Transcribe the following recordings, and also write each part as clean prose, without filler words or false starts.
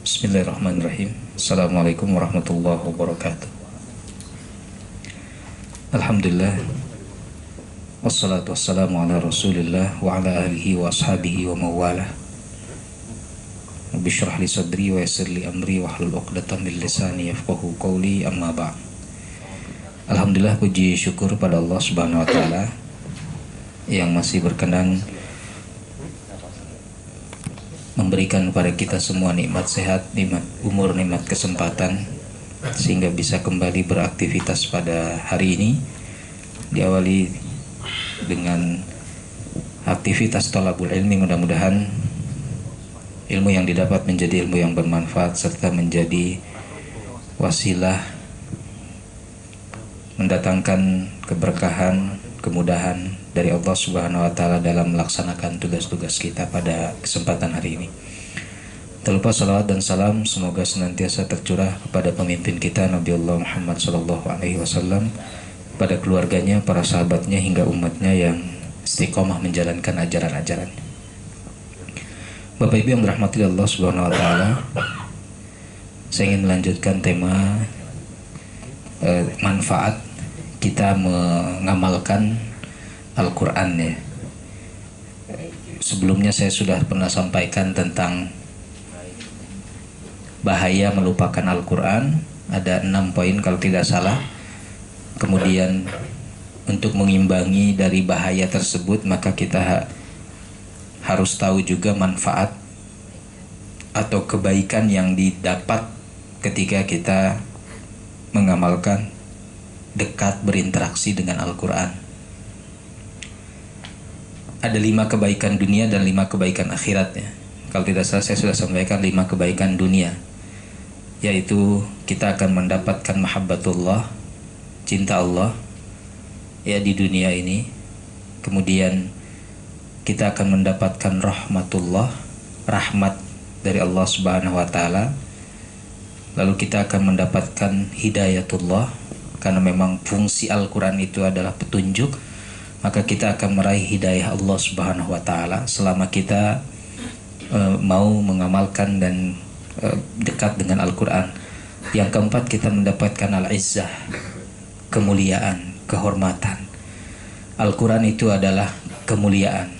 Bismillahirrahmanirrahim. Assalamualaikum warahmatullahi wabarakatuh. Alhamdulillah. Wassalatu wassalamu ala rasulillah wa ala alihi wa ashabihi wa mawalah. Rabbi syrah li sadri wa yassir li amri wa hlul 'uqdatam min lisani yafqahu qawli, amma ba'd. Alhamdulillah, puji syukur pada Allah Subhanahu wa taala yang masih berkenan memberikan kepada kita semua nikmat sehat, nikmat umur, nikmat kesempatan, sehingga bisa kembali beraktivitas pada hari ini. Diawali dengan aktivitas thalabul ilmi, mudah-mudahan ilmu yang didapat menjadi ilmu yang bermanfaat serta menjadi wasilah mendatangkan keberkahan, kemudahan dari Allah Subhanahu wa taala dalam melaksanakan tugas-tugas kita pada kesempatan hari ini. Tak lupa salawat dan salam semoga senantiasa tercurah kepada pemimpin kita Nabi Allah Muhammad SAW, pada keluarganya, para sahabatnya hingga umatnya yang istiqomah menjalankan ajaran-ajaran. Bapak Ibu yang dirahmati Allah Subhanahu wa taala, saya ingin melanjutkan tema manfaat kita mengamalkan Al-Quran ya. Sebelumnya saya sudah pernah sampaikan tentang bahaya melupakan Al-Quran. Ada 6 poin kalau tidak salah. Kemudian untuk mengimbangi dari bahaya tersebut, maka kita harus tahu juga manfaat atau kebaikan yang didapat ketika kita mengamalkan, dekat berinteraksi dengan Al-Quran. Ada 5 kebaikan dunia dan 5 kebaikan akhirat ya. Kalau tidak salah saya sudah sampaikan 5 kebaikan dunia, yaitu kita akan mendapatkan mahabbatullah, cinta Allah ya di dunia ini. Kemudian kita akan mendapatkan rahmatullah, rahmat dari Allah Subhanahu wa taala. Lalu kita akan mendapatkan hidayatullah, karena memang fungsi Al-Quran itu adalah petunjuk, maka kita akan meraih hidayah Allah Subhanahu wa taala selama kita mau mengamalkan dan dekat dengan Al-Quran. Yang keempat, kita mendapatkan al-izzah, kemuliaan, kehormatan. Al-Quran itu adalah kemuliaan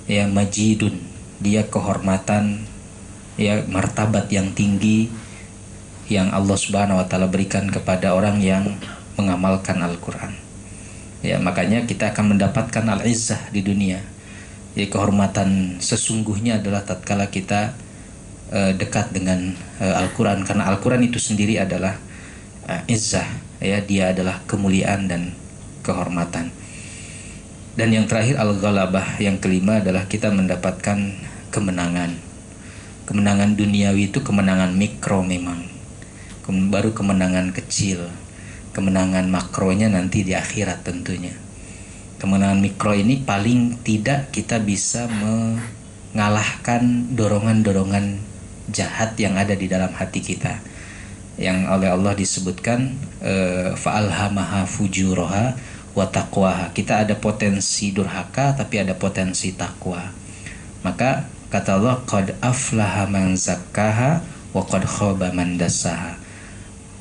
ya, majidun, dia kehormatan ya, martabat yang tinggi yang Allah Subhanahu wa taala berikan kepada orang yang mengamalkan Al-Quran. Ya, makanya kita akan mendapatkan al-izzah di dunia. Jadi kehormatan sesungguhnya adalah tatkala kita dekat dengan Al-Quran, karena Al-Quran itu sendiri adalah izzah ya, dia adalah kemuliaan dan kehormatan. Dan yang terakhir al-ghalabah, yang kelima adalah kita mendapatkan kemenangan. Kemenangan duniawi itu kemenangan mikro memang, baru kemenangan kecil. Kemenangan makronya nanti di akhirat tentunya. Kemenangan mikro ini paling tidak kita bisa mengalahkan dorongan-dorongan jahat yang ada di dalam hati kita, yang oleh Allah disebutkan fa'alhamaha fujuraha wa taqwaha. Kita ada potensi durhaka tapi ada potensi takwa. Maka kata Allah, qad aflaha man zakkaha wa qad khaba man dassaha.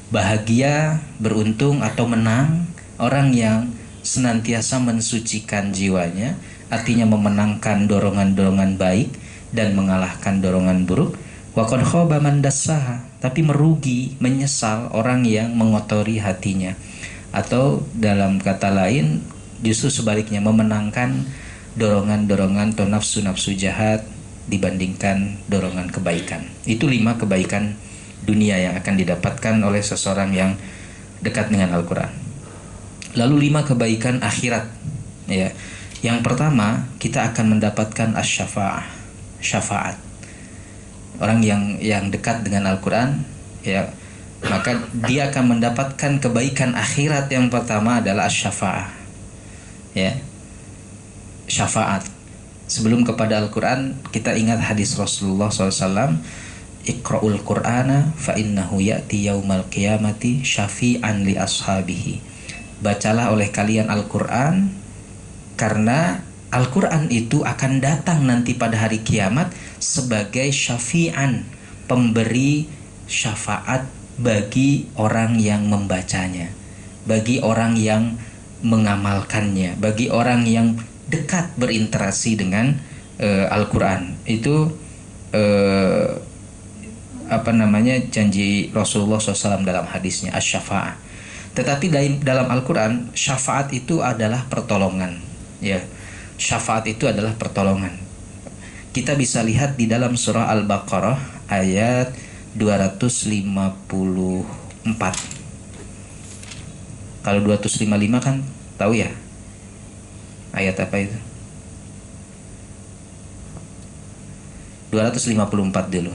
Bahagia, beruntung atau menang orang yang senantiasa mensucikan jiwanya, artinya memenangkan dorongan-dorongan baik dan mengalahkan dorongan buruk. Wa qad khaba man dassaha, tapi merugi, menyesal orang yang mengotori hatinya. Atau dalam kata lain justru sebaliknya, memenangkan dorongan-dorongan atau nafsu-nafsu jahat dibandingkan dorongan kebaikan. Itu 5 kebaikan dunia yang akan didapatkan oleh seseorang yang dekat dengan Al-Quran. Lalu 5 kebaikan akhirat ya. Yang pertama, kita akan mendapatkan asy-syafa'ah, syafaat. Orang yang dekat dengan Al-Quran ya, maka dia akan mendapatkan kebaikan akhirat. Yang pertama adalah asy-syafa'ah ya, syafaat. Sebelum kepada Al-Quran, kita ingat hadis Rasulullah SAW, Iqra'ul Qur'ana fa innahu ya'ti yaumal qiyamati syafi'an li ashabihi. Bacalah oleh kalian Al-Quran, karena Al-Quran itu akan datang nanti pada hari kiamat sebagai syafi'an, pemberi syafaat bagi orang yang membacanya, bagi orang yang mengamalkannya, bagi orang yang dekat berinteraksi dengan Al-Quran. Itu janji Rasulullah SAW dalam hadisnya asy-syafa'ah. Tetapi dalam Al-Quran, syafaat itu adalah pertolongan, ya. Syafaat itu adalah pertolongan. Kita bisa lihat di dalam surah Al-Baqarah ayat 254. Kalau 255 kan tahu ya ayat apa itu? 254 dulu.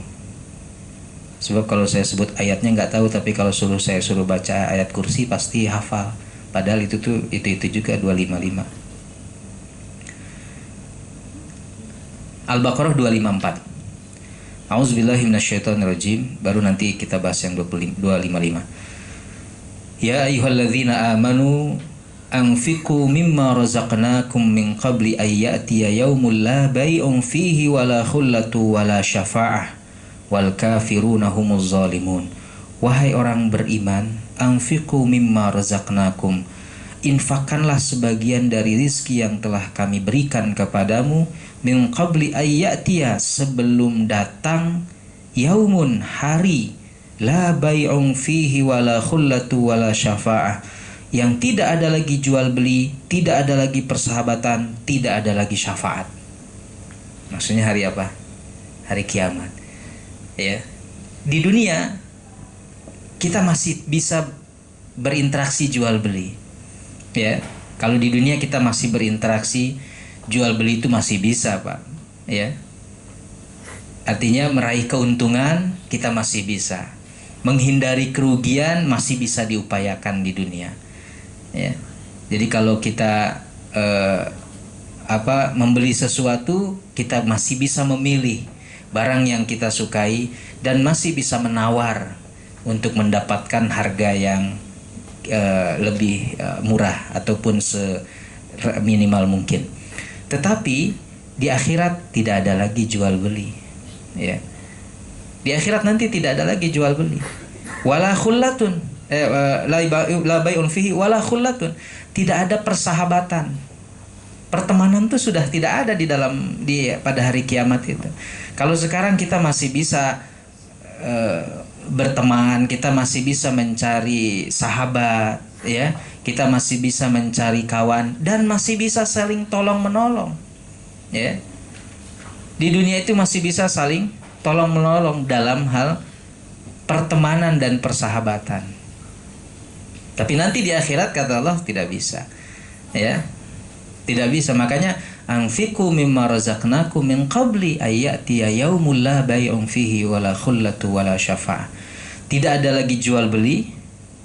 Sebab kalau saya sebut ayatnya nggak tahu, tapi kalau saya suruh baca ayat kursi pasti hafal. Padahal itu juga 255. Al-Baqarah 254. A'udzubillahi minasyaitonirrajim. Baru nanti kita bahas yang 255. Ya ayyuhalladzina amanu anfiqu mimma razaqnakum min qabli ayyatiya yaumul la bai'un fihi wala khullatu wala syafa'ah wal kafiruna humuz zalimun. Wahai orang beriman, anfiqu mimma razaqnakum, infakkanlah sebagian dari rizki yang telah kami berikan kepadamu, min qabli ayyatiya, sebelum datang, yaumun, hari, la bai'un fihi wala khullatu wala syafa'ah, yang tidak ada lagi jual beli, tidak ada lagi persahabatan, tidak ada lagi syafaat. Maksudnya hari apa? Hari kiamat. Ya. Di dunia kita masih bisa berinteraksi jual beli. Ya. Kalau di dunia kita masih berinteraksi jual beli itu masih bisa, Pak. Ya. Artinya meraih keuntungan kita masih bisa. Menghindari kerugian masih bisa diupayakan di dunia. Ya. Jadi kalau kita membeli sesuatu, kita masih bisa memilih barang yang kita sukai dan masih bisa menawar untuk mendapatkan harga yang lebih murah ataupun seminimal mungkin. Tetapi di akhirat tidak ada lagi jual beli. Ya. Di akhirat nanti tidak ada lagi jual beli. Wala khullatun, la bai'un fihi wala khullatun. Tidak ada persahabatan. Pertemanan itu sudah tidak ada pada hari kiamat itu. Kalau sekarang kita masih bisa berteman, kita masih bisa mencari sahabat, ya, kita masih bisa mencari kawan dan masih bisa saling tolong menolong, ya. Di dunia itu masih bisa saling tolong menolong dalam hal pertemanan dan persahabatan. Tapi nanti di akhirat kata Allah tidak bisa, ya. Tidak bisa. Makanya anfiqu mimma razaqnakum min qabli ayyatiya yaumul la bai'un fihi wala khullatu wala syafa'ah. Tidak ada lagi jual beli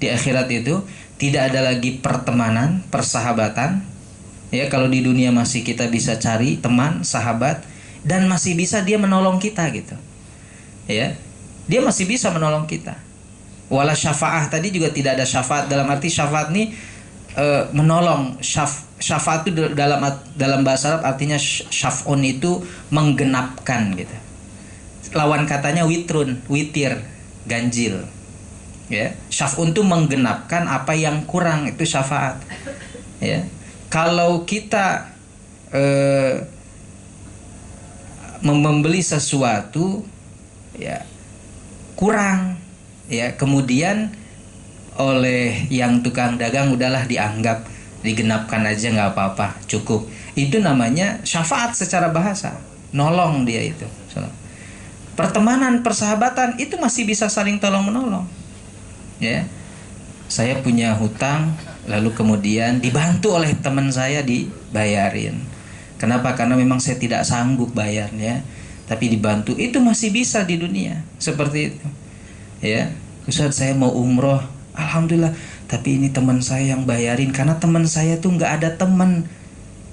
di akhirat itu, tidak ada lagi pertemanan, persahabatan. Ya, kalau di dunia masih kita bisa cari teman, sahabat, dan masih bisa dia menolong kita gitu. Ya. Dia masih bisa menolong kita. Wala syafa'ah tadi juga tidak ada syafaat, dalam arti syafaat ini menolong. Syafaat itu dalam bahasa Arab artinya syaf'un itu menggenapkan gitu. Lawan katanya witrun, witir, ganjil. Ya, syaf'un itu menggenapkan apa yang kurang, itu syafaat. Ya. Kalau kita membeli sesuatu ya kurang, ya, kemudian oleh yang tukang dagang udahlah dianggap digenapkan aja, nggak apa-apa, cukup. Itu namanya syafaat secara bahasa, nolong dia itu. Pertemanan, persahabatan itu masih bisa saling tolong menolong. Ya, saya punya hutang, lalu kemudian dibantu oleh teman saya dibayarin. Kenapa? Karena memang saya tidak sanggup bayarnya, tapi dibantu. Itu masih bisa di dunia seperti itu. Ya, Ustaz saya mau umroh, alhamdulillah. Tapi ini teman saya yang bayarin, karena teman saya tuh nggak ada teman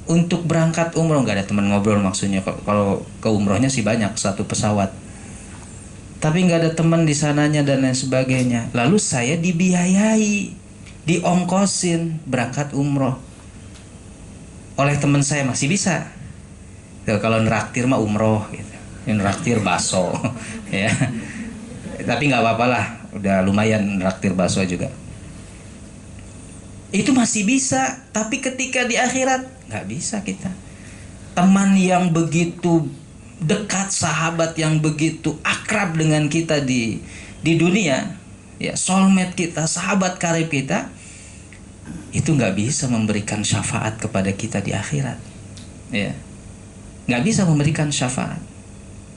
untuk berangkat umroh, nggak ada teman ngobrol maksudnya. Kalau ke umrohnya sih banyak, satu pesawat, tapi nggak ada teman di sananya dan lain sebagainya. Lalu saya dibiayai, diongkosin berangkat umroh oleh teman saya, masih bisa. Kalau neraktir mah umroh gitu, neraktir baso, ya. Tapi nggak apa-apa lah, udah lumayan raktir bakso juga. Itu masih bisa, tapi ketika di akhirat nggak bisa kita. Teman yang begitu dekat, sahabat yang begitu akrab dengan kita di dunia, ya soulmate kita, sahabat karib kita, itu nggak bisa memberikan syafaat kepada kita di akhirat, ya, nggak bisa memberikan syafaat,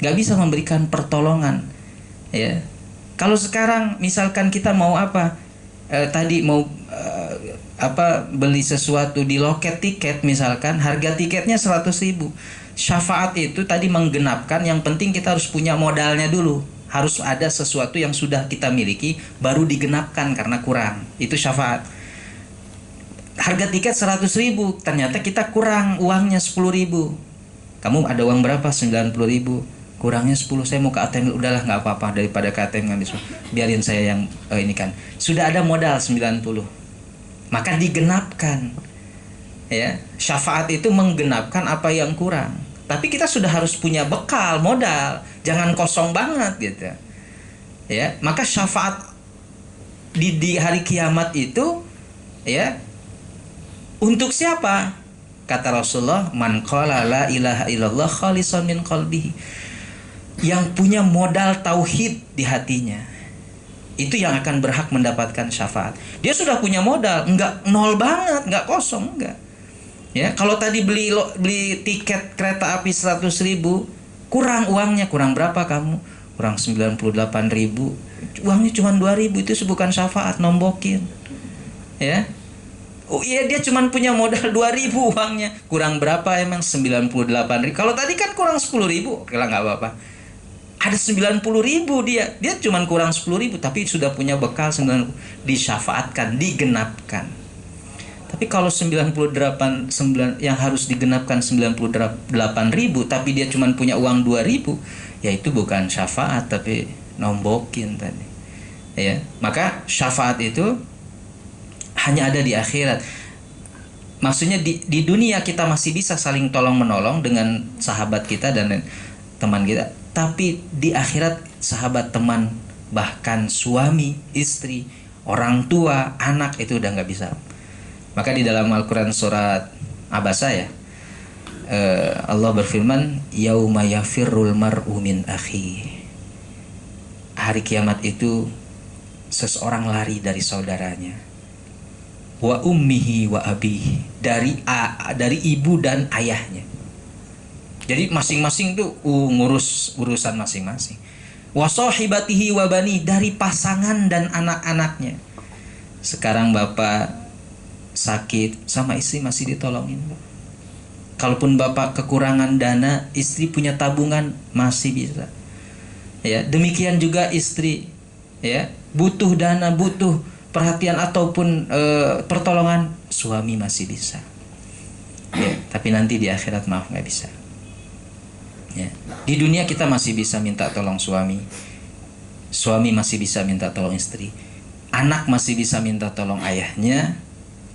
nggak bisa memberikan pertolongan, ya. Kalau sekarang misalkan kita mau apa, tadi mau beli sesuatu di loket tiket, misalkan harga tiketnya 100.000, syafaat itu tadi menggenapkan, yang penting kita harus punya modalnya dulu, harus ada sesuatu yang sudah kita miliki baru digenapkan karena kurang, itu syafaat. Harga tiket 100.000, ternyata kita kurang uangnya 10.000. Kamu ada uang berapa? 90.000. Kurangnya 10, saya mau ke ATM, udahlah nggak apa-apa, daripada ke ATM ngambil, biarin saya yang ini kan. Sudah ada modal 90. Maka digenapkan. Ya, syafaat itu menggenapkan apa yang kurang. Tapi kita sudah harus punya bekal, modal, jangan kosong banget gitu. Ya, maka syafaat di hari kiamat itu, ya, untuk siapa? Kata Rasulullah, man qala la ilaha illallah khalisan min qalbihi. Yang punya modal tauhid di hatinya, itu yang akan berhak mendapatkan syafaat. Dia sudah punya modal, enggak nol banget, enggak kosong, enggak. Ya, kalau tadi beli tiket kereta api 100.000, kurang uangnya, kurang berapa kamu? Kurang 98.000. Uangnya cuma 2.000, itu bukan syafaat, nombokin. Ya. Oh iya, dia cuma punya modal 2.000 uangnya. Kurang berapa emang? 98.000. Kalau tadi kan kurang 10.000, oke lah, nggak apa-apa. Ada 90.000 dia cuma kurang 10.000, tapi sudah punya bekal 90, disyafaatkan, digenapkan. Tapi kalau 98 yang harus digenapkan 98.000, tapi dia cuma punya uang 2.000, ya itu bukan syafaat, tapi nombokin tadi. Ya, maka syafaat itu hanya ada di akhirat. Maksudnya di dunia kita masih bisa saling tolong menolong dengan sahabat kita dan teman kita, tapi di akhirat sahabat, teman, bahkan suami, istri, orang tua, anak, itu udah nggak bisa. Maka di dalam Al-Quran surat Abasa, ya, Allah berfirman, yauma yafirrul mar'u min akhi. Hari kiamat itu seseorang lari dari saudaranya, wa ummihi wa abihi, dari ibu dan ayahnya. Jadi masing-masing tuh ngurus urusan masing-masing. Wa sahibatihi wa bani, dari pasangan dan anak-anaknya. Sekarang bapak sakit, sama istri masih ditolongin. Kalaupun bapak kekurangan dana, istri punya tabungan, masih bisa. Ya, demikian juga istri, ya, butuh dana, butuh perhatian ataupun pertolongan, suami masih bisa. Ya, tapi nanti di akhirat maaf, nggak bisa. Ya. Di dunia kita masih bisa minta tolong suami, suami masih bisa minta tolong istri, anak masih bisa minta tolong ayahnya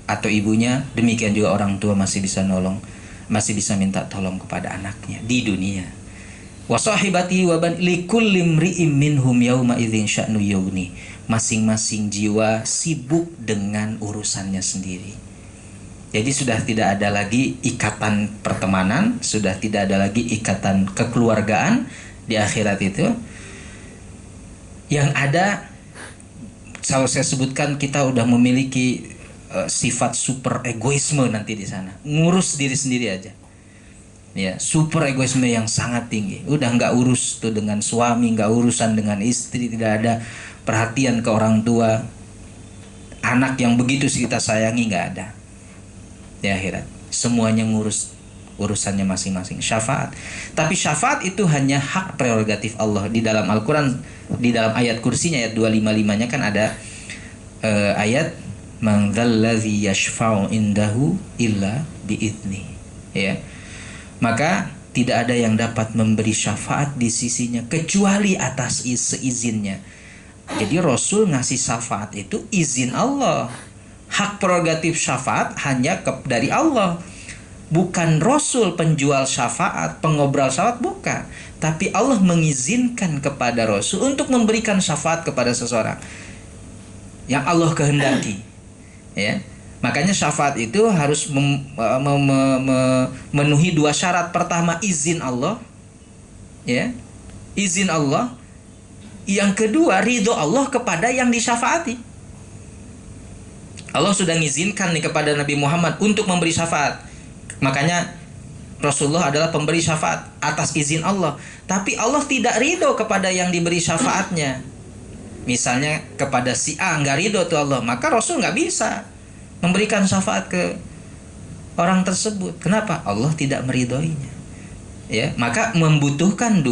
atau ibunya, demikian juga orang tua masih bisa nolong, masih bisa minta tolong kepada anaknya di dunia. Wa sahibati wa ban likulli imri'in minhum yauma idzin sya'nu yughni. Masing-masing jiwa sibuk dengan urusannya sendiri. Jadi sudah tidak ada lagi ikatan pertemanan, sudah tidak ada lagi ikatan kekeluargaan di akhirat itu. Yang ada, kalau saya sebutkan, kita udah memiliki sifat super egoisme nanti di sana. Ngurus diri sendiri aja. Ya, super egoisme yang sangat tinggi. Udah nggak urus tuh dengan suami, nggak urusan dengan istri, tidak ada perhatian ke orang tua. Anak yang begitu kita sayangi nggak ada. Di akhirat semuanya ngurus urusannya masing-masing. Syafaat, tapi syafaat itu hanya hak prerogatif Allah. Di dalam Al-Quran, di dalam ayat kursinya, ayat 255-nya kan ada ayat man dzalladzi yashfa'u indahu illa bi'idznih. Ya, maka tidak ada yang dapat memberi syafaat di sisinya kecuali atas seizinnya. Jadi Rasul ngasih syafaat itu izin Allah. Hak prerogatif syafaat hanya dari Allah. bukan Rasul penjual syafaat, pengobrol syafaat, bukan. Tapi Allah mengizinkan kepada Rasul untuk memberikan syafaat kepada seseorang yang Allah kehendaki. Ya. Makanya syafaat itu harus memenuhi dua syarat. Pertama, izin Allah. Ya. Izin Allah. Yang kedua, ridho Allah kepada yang disyafaati. Allah sudah mengizinkan nih kepada Nabi Muhammad untuk memberi syafaat. Makanya Rasulullah adalah pemberi syafaat atas izin Allah. Tapi Allah tidak ridho kepada yang diberi syafaatnya. Misalnya kepada si A nggak ridho tuh Allah, maka Rasul nggak bisa memberikan syafaat ke orang tersebut. Kenapa? Allah tidak meridhoinya. Ya, maka membutuhkan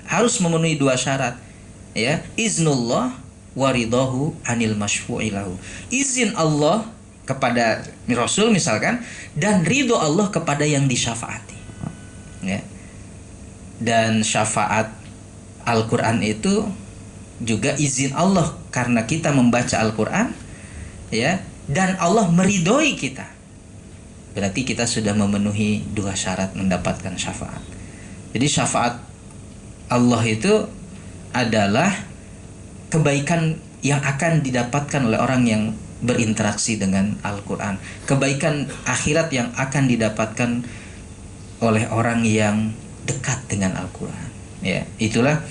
harus memenuhi dua syarat. Ya, iznullah wa ridhahu anil masyfu'ilahu. Izin Allah kepada Rasul misalkan, dan ridho Allah kepada yang disyafaati. Ya. Dan syafaat Al-Quran itu juga izin Allah karena kita membaca Al-Quran, ya, dan Allah meridhoi kita. Berarti kita sudah memenuhi dua syarat mendapatkan syafaat. Jadi syafaat Allah itu adalah kebaikan yang akan didapatkan oleh orang yang berinteraksi dengan Al-Quran, kebaikan akhirat yang akan didapatkan oleh orang yang dekat dengan Al-Quran. Ya, itulah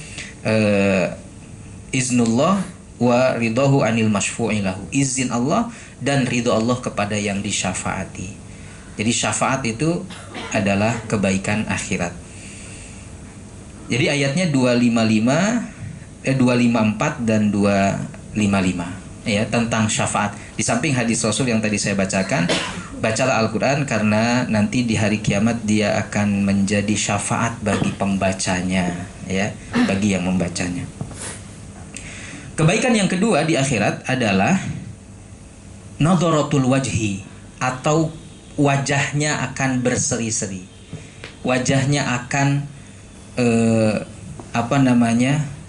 iznullah wa ridhahu anil masyfu'ilahu. Izin Allah dan ridho Allah kepada yang disyafaati. Jadi syafaat itu adalah kebaikan akhirat. Jadi ayatnya 254 dan 255. Ya, tentang syafaat. Di samping hadis Rasul yang tadi saya bacakan, bacalah Al-Quran karena nanti di hari kiamat dia akan menjadi syafaat bagi pembacanya, ya, bagi yang membacanya. Kebaikan yang kedua di akhirat adalah nadharatul wajhi, atau wajahnya akan berseri-seri. Wajahnya akan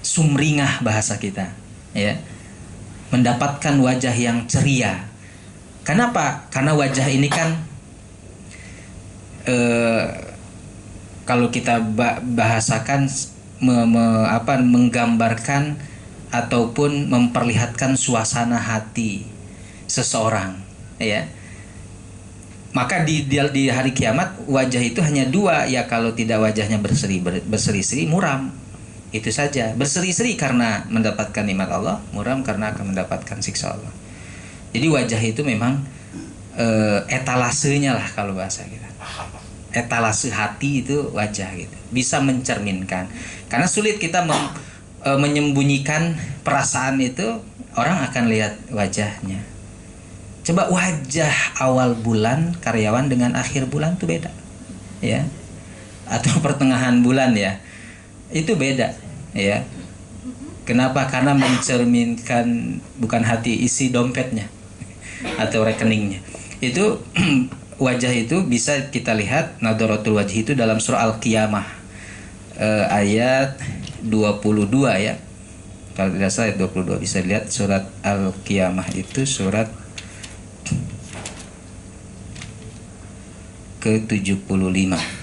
sumringah bahasa kita, ya. Mendapatkan wajah yang ceria. Kenapa? Karena wajah ini kan kalau kita bahasakan menggambarkan ataupun memperlihatkan suasana hati seseorang, ya. Maka di hari kiamat wajah itu hanya dua, ya. Kalau tidak wajahnya berseri-seri, muram. Itu saja. Berseri-seri karena mendapatkan nikmat Allah, muram karena akan mendapatkan siksa Allah. Jadi wajah itu memang etalasenya lah kalau bahasa kita. Etalase hati itu wajah gitu. Bisa mencerminkan. Karena sulit kita menyembunyikan perasaan itu, orang akan lihat wajahnya. Coba wajah awal bulan karyawan dengan akhir bulan itu beda. Ya. Atau pertengahan bulan, ya. Itu beda, ya. Kenapa? Karena mencerminkan bukan hati, isi dompetnya atau rekeningnya. Itu wajah itu bisa kita lihat nadharatul wajhi itu dalam surah Al-Qiyamah ayat 22, ya. Kalau tidak salah ayat 22, bisa lihat surat Al-Qiyamah itu surat ke-75.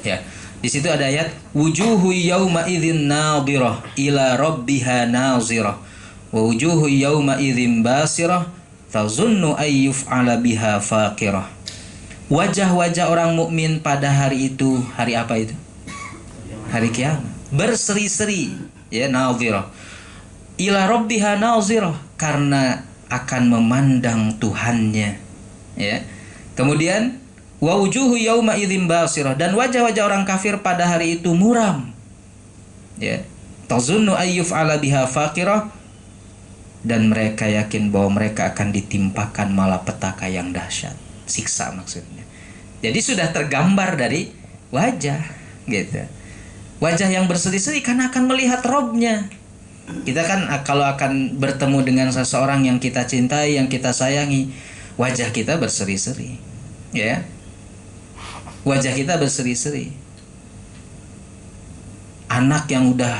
Ya, di situ ada ayat wujuhu yauma idzin nadhirah ila rabbiha nazirah wa wujuhu yauma idzin basirah tazunnu ay yuf'ala biha faqirah. Wajah-wajah orang mukmin pada hari itu, hari apa itu? Hari kiamat. Berseri-seri, ya, nadhirah. Ila rabbiha nazirah, karena akan memandang Tuhannya, ya. Kemudian wa wujuhu yauma idzin basirah, dan wajah-wajah orang kafir pada hari itu muram, ya. Tazunnu ayyuf ala biha faqirah, dan mereka yakin bahwa mereka akan ditimpakan malapetaka yang dahsyat, siksa maksudnya. Jadi sudah tergambar dari wajah, gitu. Wajah yang berseri-seri karena akan melihat Robnya. Kita kan kalau akan bertemu dengan seseorang yang kita cintai, yang kita sayangi, wajah kita berseri-seri, ya. Wajah kita berseri-seri. Anak yang udah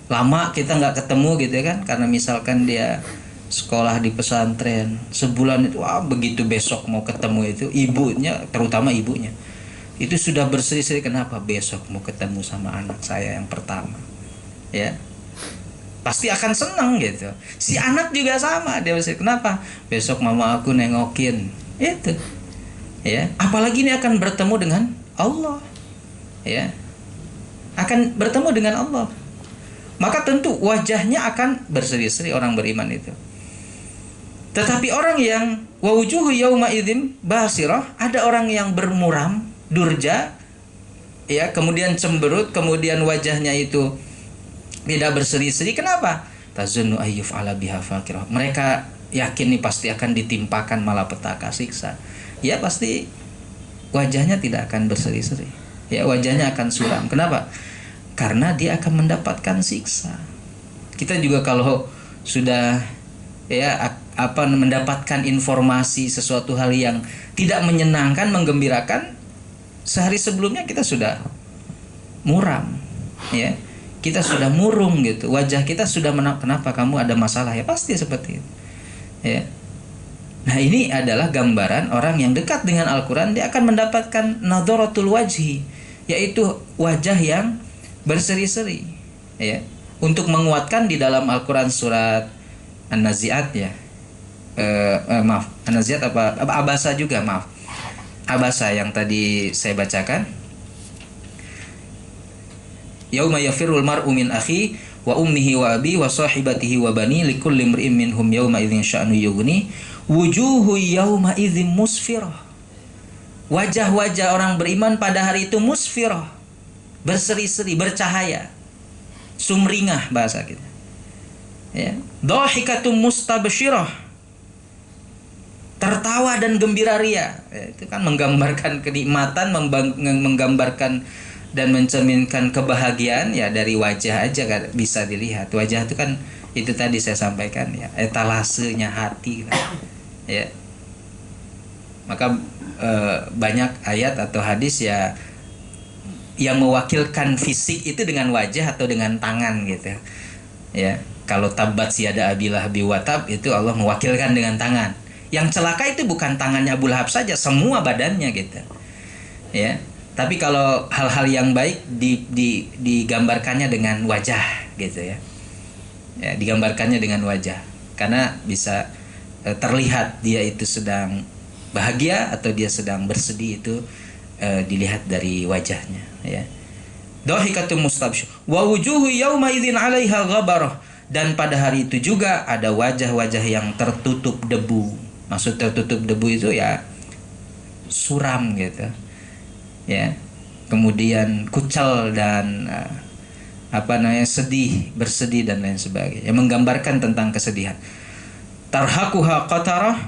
lama kita nggak ketemu gitu ya kan, karena misalkan dia sekolah di pesantren sebulan itu, wah begitu besok mau ketemu itu ibunya, terutama ibunya itu sudah berseri-seri, kenapa besok mau ketemu sama anak saya yang pertama, ya pasti akan senang gitu. Si anak juga sama, dia berseri, kenapa besok mama aku nengokin itu, ya apalagi ini akan bertemu dengan Allah, ya akan bertemu dengan Allah, maka tentu wajahnya akan berseri-seri orang beriman itu. Tetapi orang yang wa wujuhu yauma idzin basirah, ada orang yang bermuram, durja, ya, kemudian cemberut, kemudian wajahnya itu tidak berseri-seri. Kenapa? Tazunnu ayyuf ala biha faqirah. Mereka yakin nih pasti akan ditimpakan malapetaka, siksa. Ya pasti wajahnya tidak akan berseri-seri. Ya wajahnya akan suram. Kenapa? Karena dia akan mendapatkan siksa. Kita juga kalau sudah mendapatkan informasi sesuatu hal yang tidak menyenangkan, menggembirakan, sehari sebelumnya kita sudah muram, ya kita sudah murung gitu, wajah kita sudah kenapa kamu ada masalah, ya pasti seperti itu, ya. Nah ini adalah gambaran orang yang dekat dengan Al-Quran, dia akan mendapatkan nadharatul wajhi, yaitu wajah yang berseri-seri, ya. Untuk menguatkan di dalam Al-Quran surat An-Nazi'at, ya, maaf, An-Nazi'at apa Abasa juga, maaf, Abasa yang tadi saya bacakan. Yauma yafirul mar'u min akhi wa ummihi wa abi wa sahibatihi wa bani likulli imri'in minhum yauma idzin sya'nu yughni wujuhu yauma idzin musfirah. Wajah-wajah orang beriman pada hari itu musfirah, berseri-seri, bercahaya, sumringah bahasa kita, ya. Dhahikatum mustabsyirah, tertawa dan gembira ria, ya, itu kan menggambarkan kenikmatan, menggambarkan dan mencerminkan kebahagiaan, ya dari wajah aja kan bisa dilihat. Wajah itu kan itu tadi saya sampaikan, ya etalasenya hati, kan, ya. Maka banyak ayat atau hadis ya yang mewakilkan fisik itu dengan wajah atau dengan tangan gitu, ya. Kalau tabat siada Abi Lahab wa tab, itu Allah mewakilkan dengan tangan. Yang celaka itu bukan tangannya Abu Lahab saja, semua badannya gitu, ya. Tapi kalau hal-hal yang baik digambarkannya dengan wajah gitu, ya. Ya, digambarkannya dengan wajah karena bisa terlihat dia itu sedang bahagia atau dia sedang bersedih, itu dilihat dari wajahnya, ya. Dhahikatum mustabsyir wa wujuhu yauma idzin 'alaiha ghabarah, dan pada hari itu juga ada wajah-wajah yang tertutup debu. Maksud tertutup debu itu ya suram gitu, ya. Kemudian kucel dan sedih, bersedih dan lain sebagainya, yang menggambarkan tentang kesedihan. Tarhaquha qatarah,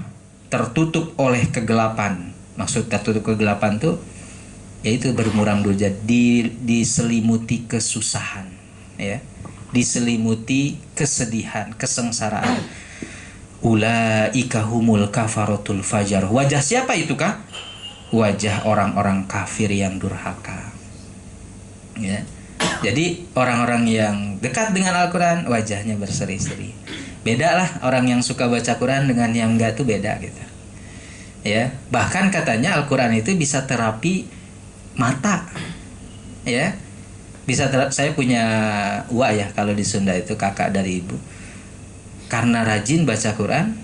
tertutup oleh kegelapan. Maksud tertutup kegelapan tuh yaitu bermuram durja, diselimuti kesusahan, ya. Diselimuti kesedihan, kesengsaraan. Ulaika humul kafaratul fajar. Wajah siapa itu kah? Wajah orang-orang kafir yang durhaka, ya. Jadi orang-orang yang dekat dengan Al-Quran wajahnya berseri-seri. Beda lah orang yang suka baca Quran dengan yang enggak, tuh beda gitu, ya. Bahkan katanya Al-Quran itu bisa terapi mata, ya. Saya punya uwa, ya, kalau di Sunda itu kakak dari ibu. Karena rajin baca Quran,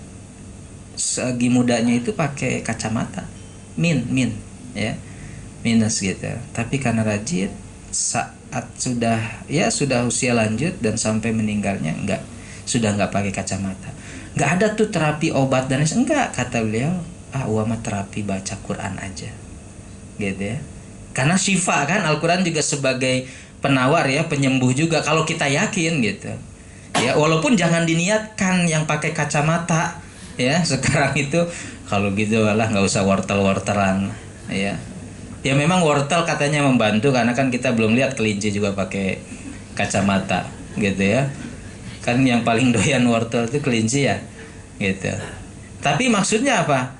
segi mudanya itu pakai kacamata min, ya, minus gitu. Tapi karena rajin, saat sudah usia lanjut dan sampai meninggalnya sudah nggak pakai kacamata. Nggak ada tuh terapi obat dan enggak, kata beliau, uama terapi baca Quran aja, gitu, ya. Karena syifa kan, Al-Quran juga sebagai penawar, ya, penyembuh juga kalau kita yakin gitu, ya. Walaupun jangan diniatkan yang pakai kacamata, ya. Sekarang itu kalau gitu lah nggak usah wortel-wortelan, ya. Ya memang wortel katanya membantu karena kan kita belum lihat kelinci juga pakai kacamata, gitu, ya. Kan yang paling doyan wortel itu kelinci, ya, gitu. Tapi maksudnya apa?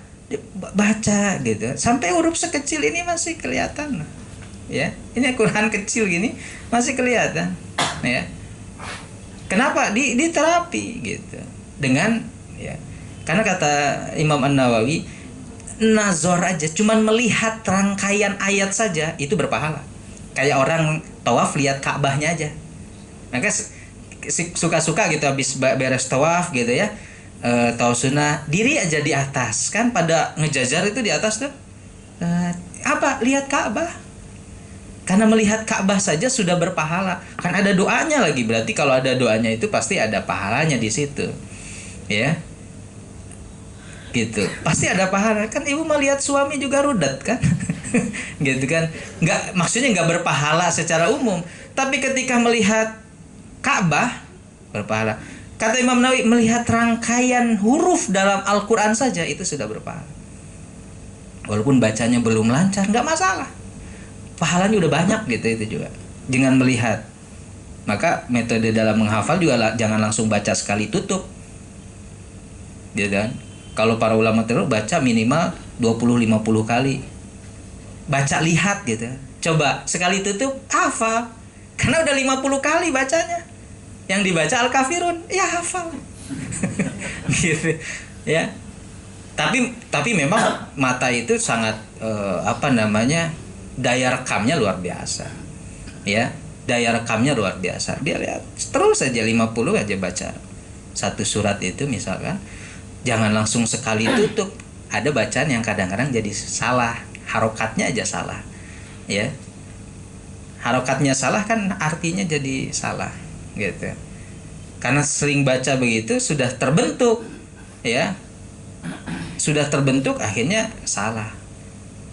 Baca gitu, sampai huruf sekecil ini masih kelihatan, ya. Ini Quran kecil gini masih kelihatan, ya. Kenapa? Di terapi gitu. Dengan ya. Karena kata Imam An-Nawawi, nazar aja, cuman melihat rangkaian ayat saja itu berpahala. Kayak orang tawaf lihat Ka'bahnya aja. Maka suka-suka gitu habis beres tawaf gitu ya. Tawaf sunnah, diri aja di atas. Kan pada ngejajar itu di atas tuh. Apa? Lihat Ka'bah. Karena melihat Ka'bah saja sudah berpahala. Kan ada doanya lagi. Berarti kalau ada doanya itu pasti ada pahalanya di situ. Ya. Gitu. Pasti ada pahala. Kan ibu melihat suami juga rudat kan? Gitu kan. Maksudnya nggak berpahala secara umum. Tapi ketika melihat Ka'bah berpahala. Kata Imam Nawawi, melihat rangkaian huruf dalam Al-Quran saja itu sudah berpahala. Walaupun bacanya belum lancar, nggak masalah. Pahalanya udah banyak gitu itu juga. Dengan melihat. Maka metode dalam menghafal juga jangan langsung baca sekali tutup. Gitu kan? Kalau para ulama terus baca minimal 20-50 kali. Baca lihat gitu. Coba sekali tutup hafal. Karena udah 50 kali bacanya. Yang dibaca Al-Kafirun, ya hafal. Gitu. Ya. Tapi memang mata itu sangat daya rekamnya luar biasa. Ya, daya rekamnya luar biasa. Dia lihat terus aja 50 aja baca satu surat itu misalkan. Jangan langsung sekali tutup. Ada bacaan yang kadang-kadang jadi salah, harokatnya aja salah. Ya. Harokatnya salah kan artinya jadi salah gitu. Karena sering baca begitu sudah terbentuk ya. Sudah terbentuk akhirnya salah.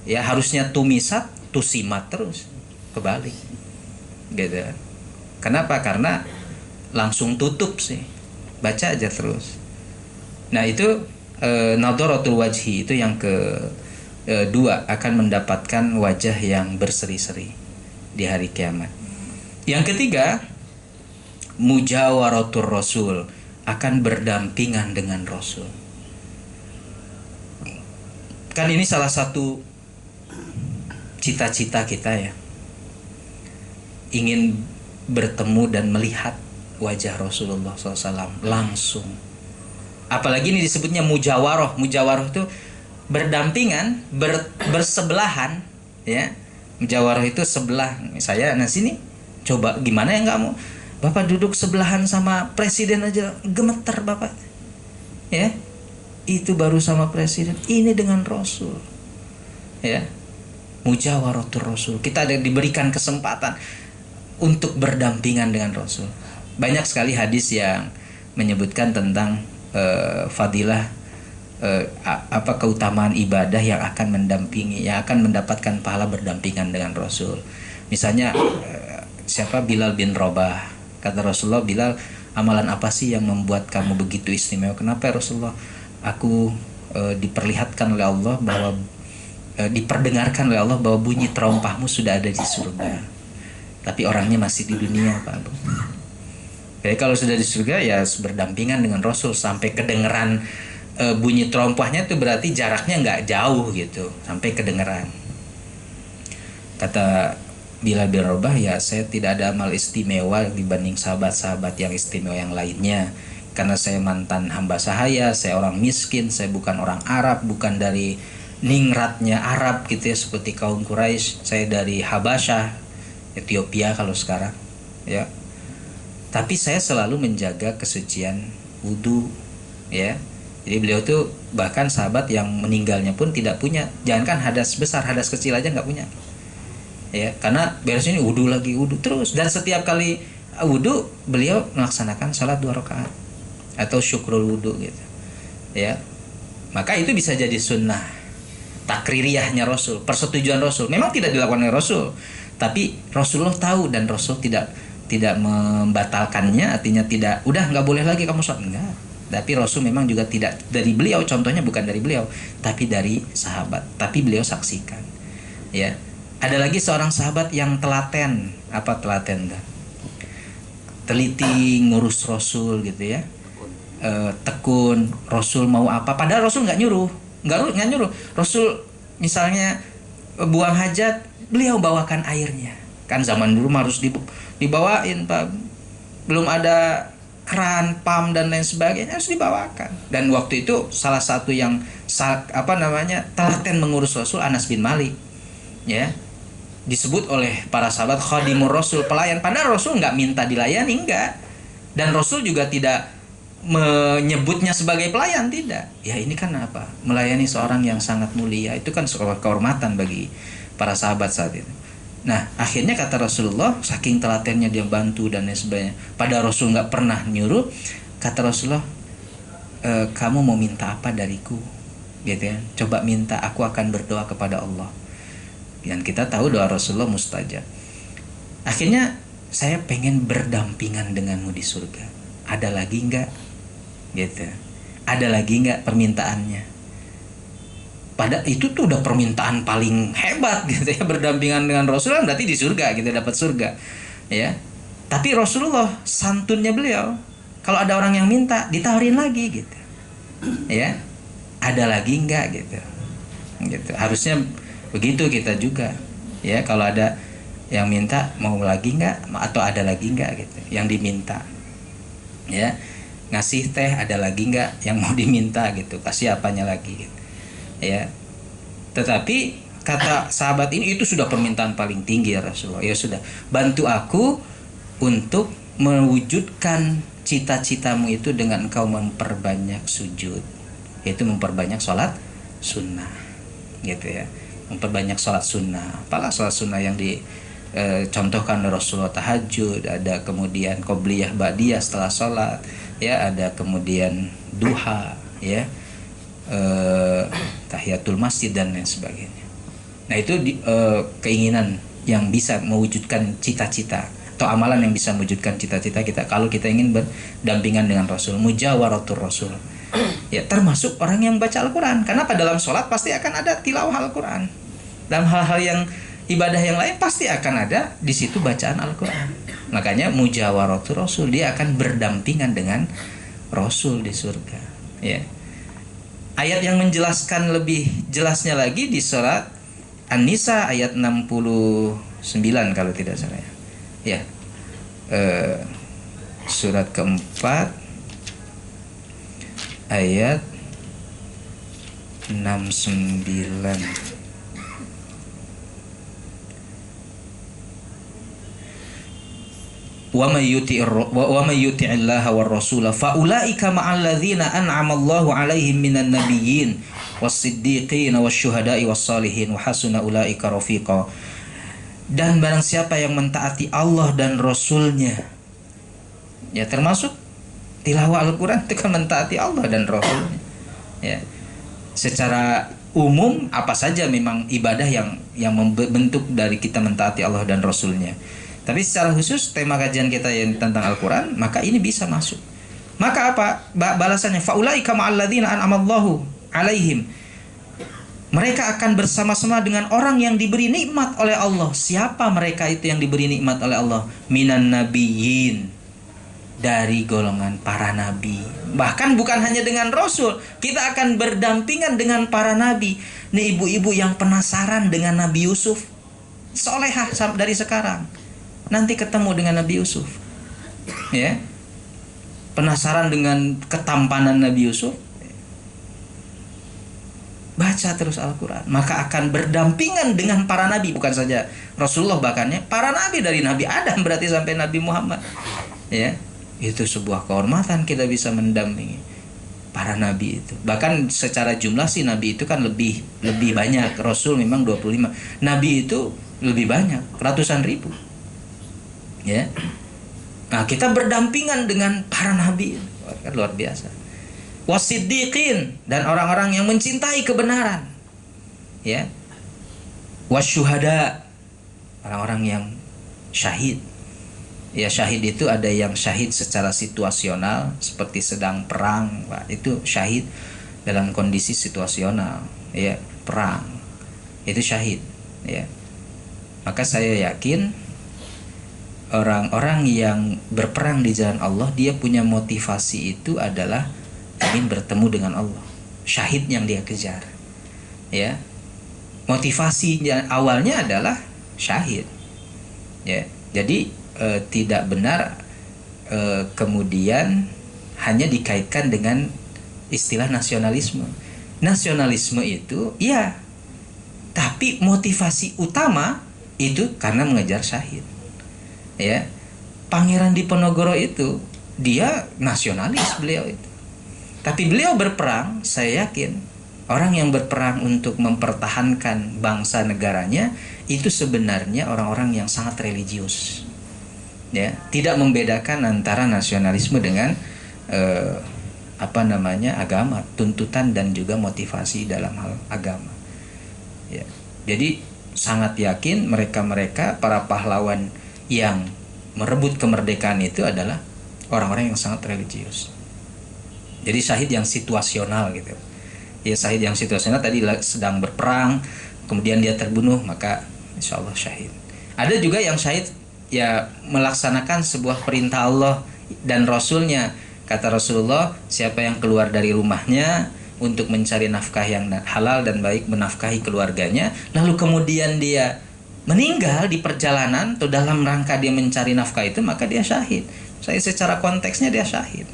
Ya harusnya tumisat, tusimat terus. Kebalik. Gitu. Kenapa? Karena langsung tutup sih. Baca aja terus. Nah, itu nadharatul wajhi itu yang kedua, akan mendapatkan wajah yang berseri-seri di hari kiamat. Yang ketiga, mujawaratul rasul, akan berdampingan dengan Rasul. Kan ini salah satu cita-cita kita ya, ingin bertemu dan melihat wajah Rasulullah SAW langsung. Apalagi ini disebutnya mujawaroh. Mujawaroh itu berdampingan, bersebelahan ya. Mujawaroh itu sebelah. Saya sini coba gimana ya kamu? Bapak duduk sebelahan sama presiden aja gemeter Bapak. Ya. Itu baru sama presiden, ini dengan Rasul. Ya. Mujawaratul Rasul. Kita diberikan kesempatan untuk berdampingan dengan Rasul. Banyak sekali hadis yang menyebutkan tentang fadilah keutamaan ibadah yang akan mendampingi, yang akan mendapatkan pahala berdampingan dengan Rasul. Misalnya siapa Bilal bin Rabah, kata Rasulullah, Bilal, amalan apa sih yang membuat kamu begitu istimewa? Kenapa ya Rasulullah? Aku diperlihatkan oleh Allah bahwa diperdengarkan oleh Allah bahwa bunyi terompahmu sudah ada di surga, tapi orangnya masih di dunia, Pak Abu. Jadi kalau sudah di surga ya berdampingan dengan Rasul sampai kedengeran bunyi terompahnya, itu berarti jaraknya nggak jauh gitu, sampai kedengeran. Kata Bilal bin Rabah, ya saya tidak ada amal istimewa dibanding sahabat-sahabat yang istimewa yang lainnya. Karena saya mantan hamba sahaya, saya orang miskin, saya bukan orang Arab, bukan dari ningratnya Arab gitu ya, seperti kaum Quraisy. Saya dari Habasyah, Ethiopia kalau sekarang ya. Tapi saya selalu menjaga kesucian wudu ya. Jadi beliau tuh bahkan sahabat yang meninggalnya pun tidak punya, jangankan hadas besar, hadas kecil aja nggak punya. Ya, karena beres ini wudu lagi, wudu terus, dan setiap kali wudu beliau melaksanakan salat 2 rakaat atau syukrul wudu gitu. Ya. Maka itu bisa jadi sunnah takririyahnya Rasul, persetujuan Rasul. Memang tidak dilakukan oleh Rasul, tapi Rasulullah tahu dan Rasul tidak membatalkannya, artinya tidak, udah nggak boleh lagi kamu sholat, enggak. Tapi Rasul memang juga tidak dari beliau, contohnya bukan dari beliau, tapi dari sahabat. Tapi beliau saksikan. Ya, ada lagi seorang sahabat yang telaten, apa telaten dah? Teliti ngurus Rasul gitu ya. Tekun, Rasul mau apa? Padahal Rasul nggak nyuruh. Rasul misalnya buang hajat, beliau bawakan airnya. Kan zaman dulu harus dibawain Pak, belum ada kran, pam dan lain sebagainya harus dibawakan. Dan waktu itu salah satu yang telaten mengurus Rasul Anas bin Malik, ya, disebut oleh para sahabat khadimur Rasul, pelayan. Padahal Rasul nggak minta dilayani, enggak, dan Rasul juga tidak menyebutnya sebagai pelayan, tidak. Ya ini kan apa? Melayani seorang yang sangat mulia, itu kan sebuah kehormatan bagi para sahabat saat itu. Nah akhirnya kata Rasulullah, saking telatennya dia bantu dan lain sebagainya. Padahal Rasul nggak pernah nyuruh. Kata Rasulullah, kamu mau minta apa dariku? Gitu ya. Coba minta, aku akan berdoa kepada Allah. Dan kita tahu doa Rasulullah mustajab. Akhirnya saya pengen berdampingan denganmu di surga. Ada lagi enggak? Gitu. Ada lagi enggak permintaannya? Pada itu tuh udah permintaan paling hebat gitu ya, berdampingan dengan Rasulullah berarti di surga gitu, dapat surga. Ya. Tapi Rasulullah santunnya beliau, kalau ada orang yang minta ditawarin lagi gitu. Ya. Ada lagi enggak gitu. Gitu. Harusnya begitu kita juga. Ya, kalau ada yang minta mau lagi enggak atau ada lagi enggak gitu yang diminta. Ya. Ngasih teh ada lagi enggak yang mau diminta gitu. Kasih apanya lagi gitu. Ya. Tetapi kata sahabat ini itu sudah permintaan paling tinggi ya Rasulullah. Ya sudah, bantu aku untuk mewujudkan cita-citamu itu dengan engkau memperbanyak sujud, yaitu memperbanyak sholat sunnah, gitu ya, memperbanyak sholat sunnah. Apalah sholat sunnah yang dicontohkan oleh Rasulullah, tahajud, ada kemudian qobliyah ba'diyah setelah sholat, ya, ada kemudian duha, ya, tahiyatul masjid dan lain sebagainya. Nah itu keinginan yang bisa mewujudkan cita-cita atau amalan yang bisa mewujudkan cita-cita kita kalau kita ingin berdampingan dengan Rasul, mujawaratul Rasul. Ya, termasuk orang yang baca Al-Quran. Karena pada dalam sholat pasti akan ada tilawah Al-Quran. Dalam hal-hal yang ibadah yang lain pasti akan ada di situ bacaan Al-Quran. Makanya mujawaratul Rasul, dia akan berdampingan dengan Rasul di surga. Ya. Ayat yang menjelaskan lebih jelasnya lagi di surat An-Nisa ayat 69 kalau tidak salah ya. Surat keempat ayat 69. Wa may yuti'illaha war rasula fa ulaika ma'al ladzina an'ama Allahu 'alaihim minan nabiyyin was-siddiqin wasyuhada'i was-salihin wa hasuna ulaika rafiqa. Dan barang siapa yang mentaati Allah dan Rasulnya, ya termasuk tilawah Al-Quran itu kan mentaati Allah dan Rasulnya. Ya. Secara umum apa saja memang ibadah yang membentuk dari kita mentaati Allah dan Rasulnya. Tapi secara khusus tema kajian kita yang tentang Al-Quran, maka ini bisa masuk. Maka apa balasannya? Faulaika ma'alladzina an'amallahu 'alaihim. Mereka akan bersama-sama dengan orang yang diberi nikmat oleh Allah. Siapa mereka itu yang diberi nikmat oleh Allah? Minan nabiyyin, dari golongan para nabi. Bahkan bukan hanya dengan Rasul, kita akan berdampingan dengan para nabi. Nih ibu-ibu yang penasaran dengan Nabi Yusuf, solehah dari sekarang, nanti ketemu dengan Nabi Yusuf, ya, penasaran dengan ketampanan Nabi Yusuf, baca terus Al-Quran, maka akan berdampingan dengan para nabi. Bukan saja Rasulullah, bahkan ya, para nabi dari Nabi Adam berarti sampai Nabi Muhammad, ya. Itu sebuah kehormatan kita bisa mendampingi para nabi itu. Bahkan secara jumlah sih nabi itu kan lebih banyak. Rasul memang 25, nabi itu lebih banyak, ratusan ribu. Ya. Nah, kita berdampingan dengan para nabi, kan luar biasa. Wasiddiqin, dan orang-orang yang mencintai kebenaran. Ya. Wasyuhada, orang-orang yang syahid. Ya, syahid itu ada yang syahid secara situasional seperti sedang perang, Pak. Itu syahid dalam kondisi situasional, ya, perang. Itu syahid, ya. Maka saya yakin orang-orang yang berperang di jalan Allah, dia punya motivasi itu adalah ingin bertemu dengan Allah. Syahid yang dia kejar, ya. Motivasi awalnya adalah syahid, ya. Jadi tidak benar kemudian hanya dikaitkan dengan istilah nasionalisme. Nasionalisme itu ya, tapi motivasi utama itu karena mengejar syahid. Ya, Pangeran Diponegoro itu dia nasionalis beliau itu. Tapi beliau berperang, saya yakin orang yang berperang untuk mempertahankan bangsa negaranya itu sebenarnya orang-orang yang sangat religius. Ya, tidak membedakan antara nasionalisme dengan agama, tuntutan dan juga motivasi dalam hal agama. Ya. Jadi sangat yakin mereka-mereka para pahlawan yang merebut kemerdekaan itu adalah orang-orang yang sangat religius. Jadi syahid yang situasional gitu. Ya, syahid yang situasional tadi sedang berperang, kemudian dia terbunuh, maka insya Allah syahid. Ada juga yang syahid ya melaksanakan sebuah perintah Allah dan Rasulnya. Kata Rasulullah, siapa yang keluar dari rumahnya untuk mencari nafkah yang halal dan baik, menafkahi keluarganya, lalu kemudian dia meninggal di perjalanan atau dalam rangka dia mencari nafkah itu, maka dia syahid. Saya secara konteksnya dia syahid.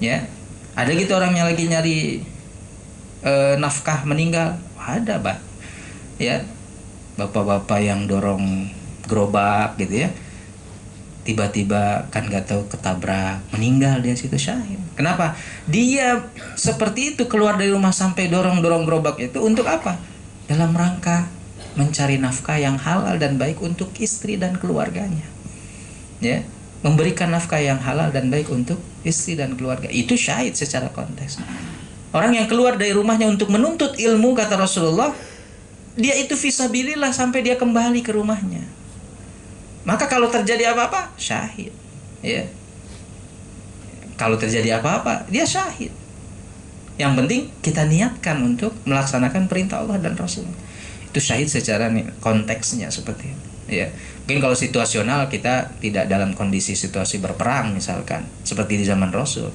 Ya, ada gitu orang yang lagi nyari nafkah meninggal, ada ya, bapak-bapak yang dorong gerobak gitu ya, tiba-tiba kan nggak tahu ketabrak, meninggal dia situ syahid. Kenapa? Dia seperti itu keluar dari rumah sampai dorong-dorong gerobak itu untuk apa? Dalam rangka mencari nafkah yang halal dan baik untuk istri dan keluarganya. Ya, memberikan nafkah yang halal dan baik untuk istri dan keluarga. Itu syahid secara konteks. Orang yang keluar dari rumahnya untuk menuntut ilmu, kata Rasulullah, dia itu fisabilillah sampai dia kembali ke rumahnya. Maka kalau terjadi apa-apa, syahid. Ya. Kalau terjadi apa-apa, dia syahid. Yang penting kita niatkan untuk melaksanakan perintah Allah dan Rasul. Itu syahid secara konteksnya seperti itu. Ya. Mungkin kalau situasional kita tidak dalam kondisi situasi berperang misalkan, seperti di zaman Rasul.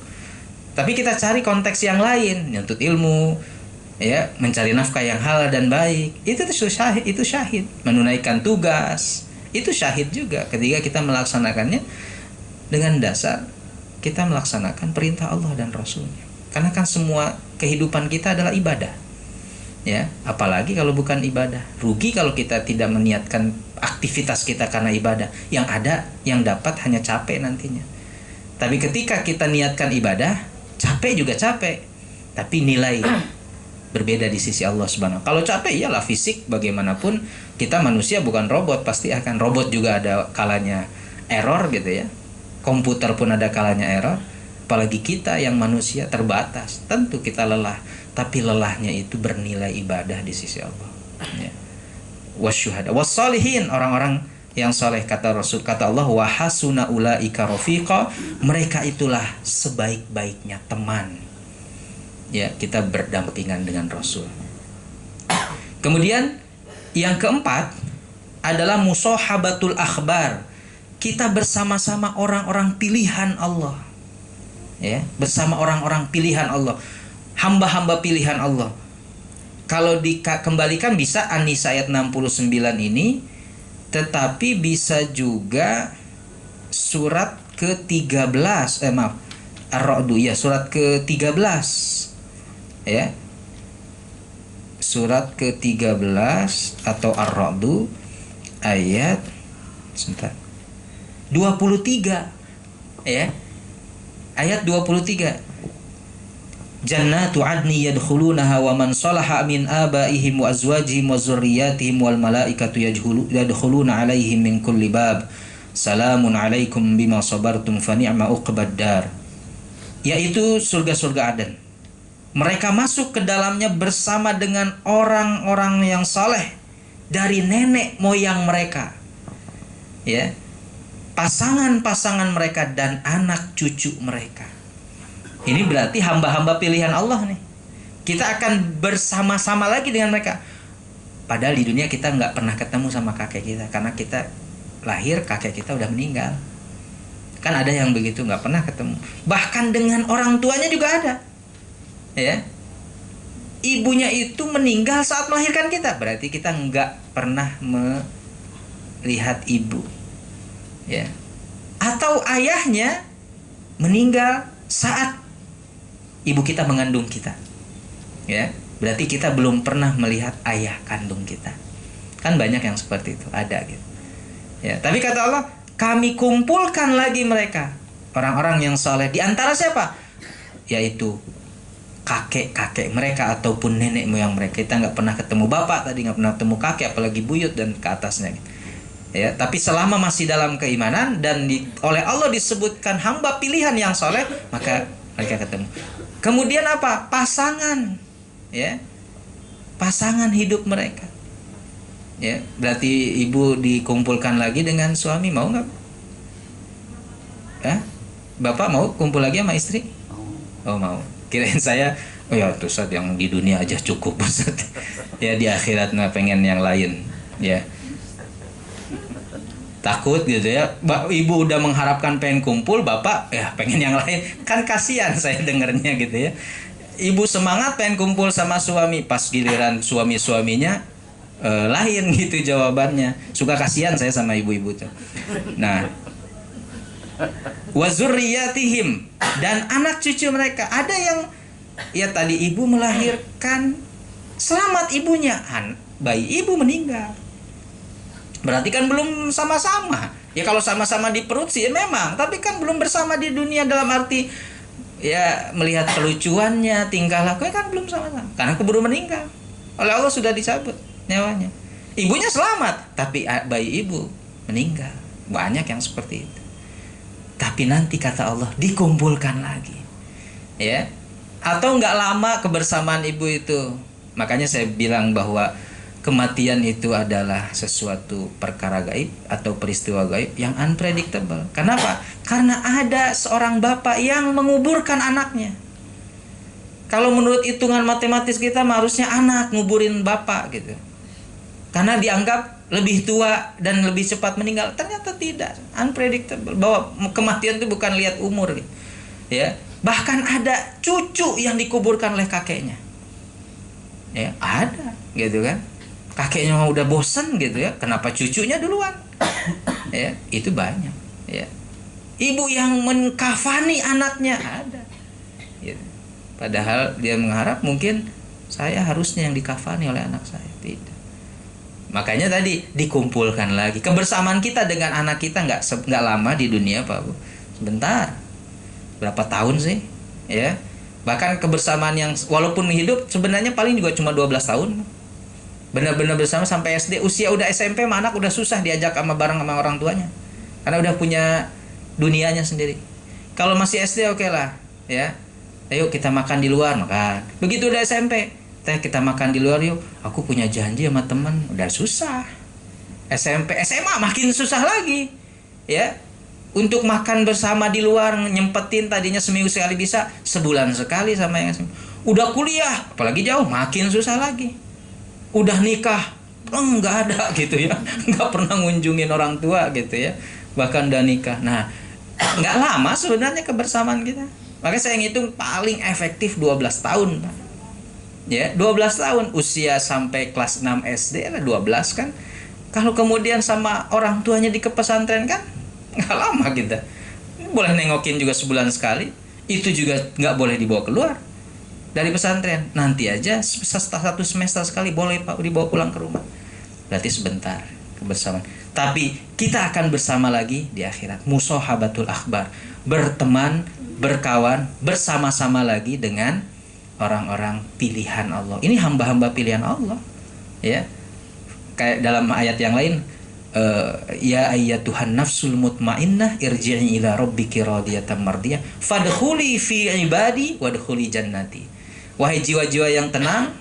Tapi kita cari konteks yang lain, menuntut ilmu, ya, mencari nafkah yang halal dan baik. Itu syahid, menunaikan tugas. Itu syahid juga ketika kita melaksanakannya dengan dasar kita melaksanakan perintah Allah dan Rasulnya. Karena kan semua kehidupan kita adalah ibadah. Ya, apalagi kalau bukan ibadah. Rugi kalau kita tidak meniatkan aktivitas kita karena ibadah. Yang ada, yang dapat hanya capek nantinya. Tapi ketika kita niatkan ibadah, capek juga capek. Tapi nilai berbeda di sisi Allah Subhanahu. Kalau capek iyalah fisik, bagaimanapun kita manusia bukan robot, pasti akan robot juga ada kalanya error gitu ya. Komputer pun ada kalanya error. Apalagi kita yang manusia terbatas, tentu kita lelah, tapi lelahnya itu bernilai ibadah di sisi Allah. Ya. Wasyuhada, wassalihin, orang-orang yang soleh, kata Rasul, kata Allah, wa hasuna ulaika rafiqa, mereka itulah sebaik-baiknya teman. Ya, kita berdampingan dengan Rasul. Kemudian yang keempat adalah musahabatul akhbar. Kita bersama-sama orang-orang pilihan Allah. Ya, bersama orang-orang pilihan Allah. Hamba-hamba pilihan Allah. Kalau dikembalikan bisa An-Nisa ayat 69 ini, tetapi bisa juga surat ke-13, Ar-Ra'd, ya, surat ke-13. Ya, surat ke-13 atau Ar-Ra'd ayat 23, ya, ayat 23. Jannatu adni yadkhulunaha wa man salaha min abaihim wa azwajihim wa dzurriyyatihim wal malaikatu yadkhuluna alaihim min kulli bab. Salamun alaikum bima sabartum fa ni'ma uqbad dar. Yaitu surga-surga Aden. Mereka masuk ke dalamnya bersama dengan orang-orang yang saleh dari nenek moyang mereka. Ya. Pasangan-pasangan mereka dan anak cucu mereka. Ini berarti hamba-hamba pilihan Allah nih. Kita akan bersama-sama lagi dengan mereka. Padahal di dunia kita nggak pernah ketemu sama kakek kita, karena kita lahir kakek kita udah meninggal. Kan ada yang begitu, nggak pernah ketemu. Bahkan dengan orang tuanya juga ada. Ya, ibunya itu meninggal saat melahirkan kita, berarti kita nggak pernah melihat ibu. Ya, atau ayahnya meninggal saat ibu kita mengandung kita. Ya, berarti kita belum pernah melihat ayah kandung kita. Kan banyak yang seperti itu, ada gitu. Ya, tapi kata Allah, kami kumpulkan lagi mereka, orang-orang yang saleh. Di antara siapa? Yaitu kakek-kakek mereka ataupun nenek moyang mereka. Kita nggak pernah ketemu bapak tadi, nggak pernah ketemu kakek, apalagi buyut dan ke atasnya. Ya, tapi selama masih dalam keimanan dan oleh Allah disebutkan hamba pilihan yang soleh, maka mereka ketemu. Kemudian apa? Pasangan, ya, pasangan hidup mereka. Ya, berarti ibu dikumpulkan lagi dengan suami, mau nggak? Ya, bapak mau kumpul lagi sama istri? Oh mau. Kirain saya, oh ya tuh Ustaz, yang di dunia aja cukup Ustaz. Ya di akhirat nggak pengen yang lain, ya. Takut gitu ya, ibu udah mengharapkan pengen kumpul, bapak ya pengen yang lain, kan kasihan saya dengernya gitu ya. Ibu semangat pengen kumpul sama suami, pas giliran suaminya lain gitu jawabannya. Suka kasihan saya sama ibu-ibu tuh. Nah, wa zurriyatihim, dan anak cucu mereka. Ada yang ya tadi ibu melahirkan, selamat ibunya, bayi ibu meninggal. Berarti kan belum sama-sama. Ya kalau sama-sama di perut sih ya memang, tapi kan belum bersama di dunia dalam arti ya melihat kelucuannya, tingkah lakunya kan belum sama-sama. Karena keburu meninggal. Oleh Allah sudah dicabut nyawanya. Ibunya selamat, tapi bayi ibu meninggal. Banyak yang seperti itu. Tapi nanti kata Allah dikumpulkan lagi. Ya. Atau enggak lama kebersamaan ibu itu. Makanya saya bilang bahwa kematian itu adalah sesuatu perkara gaib atau peristiwa gaib yang unpredictable. Kenapa? Karena ada seorang bapak yang menguburkan anaknya. Kalau menurut hitungan matematis kita harusnya anak nguburin bapak gitu. Karena dianggap lebih tua dan lebih cepat meninggal. Ternyata tidak, unpredictable. Bahwa kematian itu bukan lihat umur gitu. Ya, bahkan ada cucu yang dikuburkan oleh kakeknya. Ya, ada gitu kan. Kakeknya udah bosen gitu ya, kenapa cucunya duluan? Ya, itu banyak. Ya, ibu yang mengkafani anaknya ada. Gitu. Padahal dia mengharap mungkin saya harusnya yang dikafani oleh anak saya. Tidak. Makanya tadi dikumpulkan lagi. Kebersamaan kita dengan anak kita nggak lama di dunia Pak Bu. Sebentar. Berapa tahun sih? Ya. Bahkan kebersamaan yang walaupun hidup sebenarnya paling juga cuma 12 tahun. Benar-benar bersama sampai SD. Usia udah SMP anak udah susah diajak bareng sama orang tuanya, karena udah punya dunianya sendiri. Kalau masih SD oke lah ya, ayo kita makan di luar, makan. Begitu udah SMP, kita makan di luar yuk, aku punya janji sama teman. Udah susah. SMP SMA makin susah lagi ya, untuk makan bersama di luar, nyempetin tadinya seminggu sekali bisa sebulan sekali sama yang SMP. Udah kuliah apalagi jauh makin susah lagi. Udah nikah, nggak ada gitu ya, nggak pernah ngunjungin orang tua gitu ya, bahkan udah nikah. Nah, nggak lama sebenarnya kebersamaan kita. Makanya saya ngitung paling efektif 12 tahun Pak. Ya, 12 tahun usia sampai kelas 6 SD lah 12 kan. Kalau kemudian sama orang tuanya di pesantren kan nggak lama kita. Boleh nengokin juga sebulan sekali, itu juga nggak boleh dibawa keluar dari pesantren. Nanti aja satu semester sekali boleh Pak dibawa pulang ke rumah. Berarti sebentar kebersamaan. Tapi kita akan bersama lagi di akhirat. Musahabatul akhbar, berteman, berkawan, bersama-sama lagi dengan orang-orang pilihan Allah. Ini hamba-hamba pilihan Allah. Ya. Kayak dalam ayat yang lain, ya ayyatuhan nafsul mutmainnah irji'i ila rabbiki radiyatan mardiyah fadkhuli fi ibadi wadkhuli jannati. Wahai jiwa-jiwa yang tenang,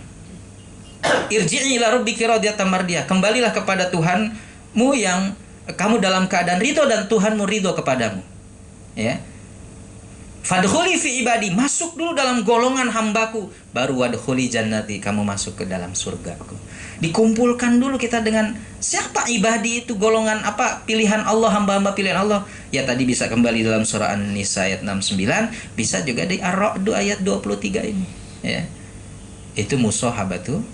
irji'i ila rabbiki radiyatan mardiyah, kembalilah kepada Tuhanmu yang kamu dalam keadaan ridho dan Tuhanmu ridho kepadamu. Ya. Fadkhuli fi ibadi, masuk dulu dalam golongan hambaku, baru wadkhuli jannati, kamu masuk ke dalam surgaku. Dikumpulkan dulu kita dengan siapa ibadi itu, golongan apa, pilihan Allah, hamba-hamba pilihan Allah. Ya tadi bisa kembali dalam surah An-Nisa ayat 69, bisa juga di Ar-Ra'd ayat 23 ini. Ya. Itu musahabatul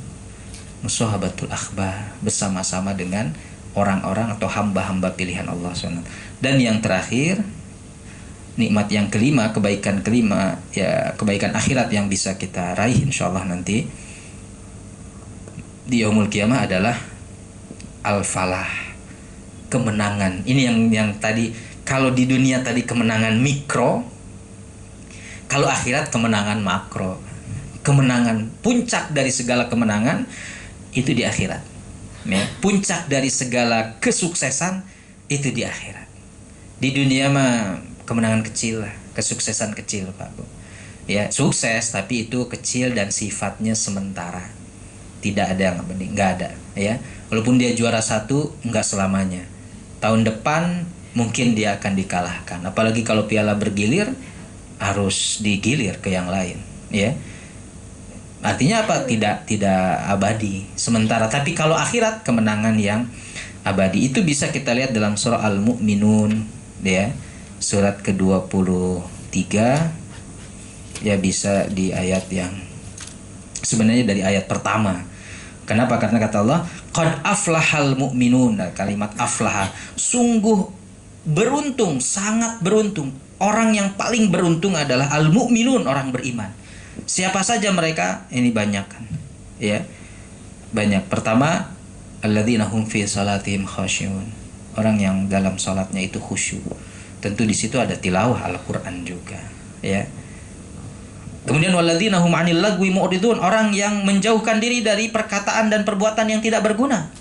akhbar, bersama-sama dengan orang-orang atau hamba-hamba pilihan Allah SWT. Dan yang terakhir, nikmat yang kelima, kebaikan kelima, ya kebaikan akhirat yang bisa kita raih insyaallah nanti di yaumul qiyamah adalah al-falah, kemenangan. Ini yang tadi, kalau di dunia tadi kemenangan mikro, kalau akhirat kemenangan makro. Kemenangan, puncak dari segala kemenangan itu di akhirat. Ya, puncak dari segala kesuksesan itu di akhirat. Di dunia mah kemenangan kecil lah, kesuksesan kecil Pak Bu. Ya, sukses tapi itu kecil dan sifatnya sementara. Tidak ada yang penting, nggak ada. Ya, walaupun dia juara 1, nggak selamanya. Tahun depan mungkin dia akan dikalahkan. Apalagi kalau piala bergilir, harus digilir ke yang lain. Ya. Artinya apa? Tidak abadi, sementara. Tapi kalau akhirat, kemenangan yang abadi. Itu bisa kita lihat dalam surah Al-Mu'minun, ya, surat ke-23, ya, bisa di ayat yang sebenarnya dari ayat pertama. Kenapa? Karena kata Allah, qad aflahal mu'minun. Nah, kalimat aflaha, sungguh beruntung, sangat beruntung. Orang yang paling beruntung adalah al-mu'minun, orang beriman. Siapa saja mereka? Ini banyak kan, ya, banyak. Pertama, alladzina hum fi salatihim khasyi'un, orang yang dalam salatnya itu khusyuk. Tentu di situ ada tilawah Al-Qur'an juga, ya. Kemudian walladzina hum 'anil lagwi mu'ridun, orang yang menjauhkan diri dari perkataan dan perbuatan yang tidak berguna.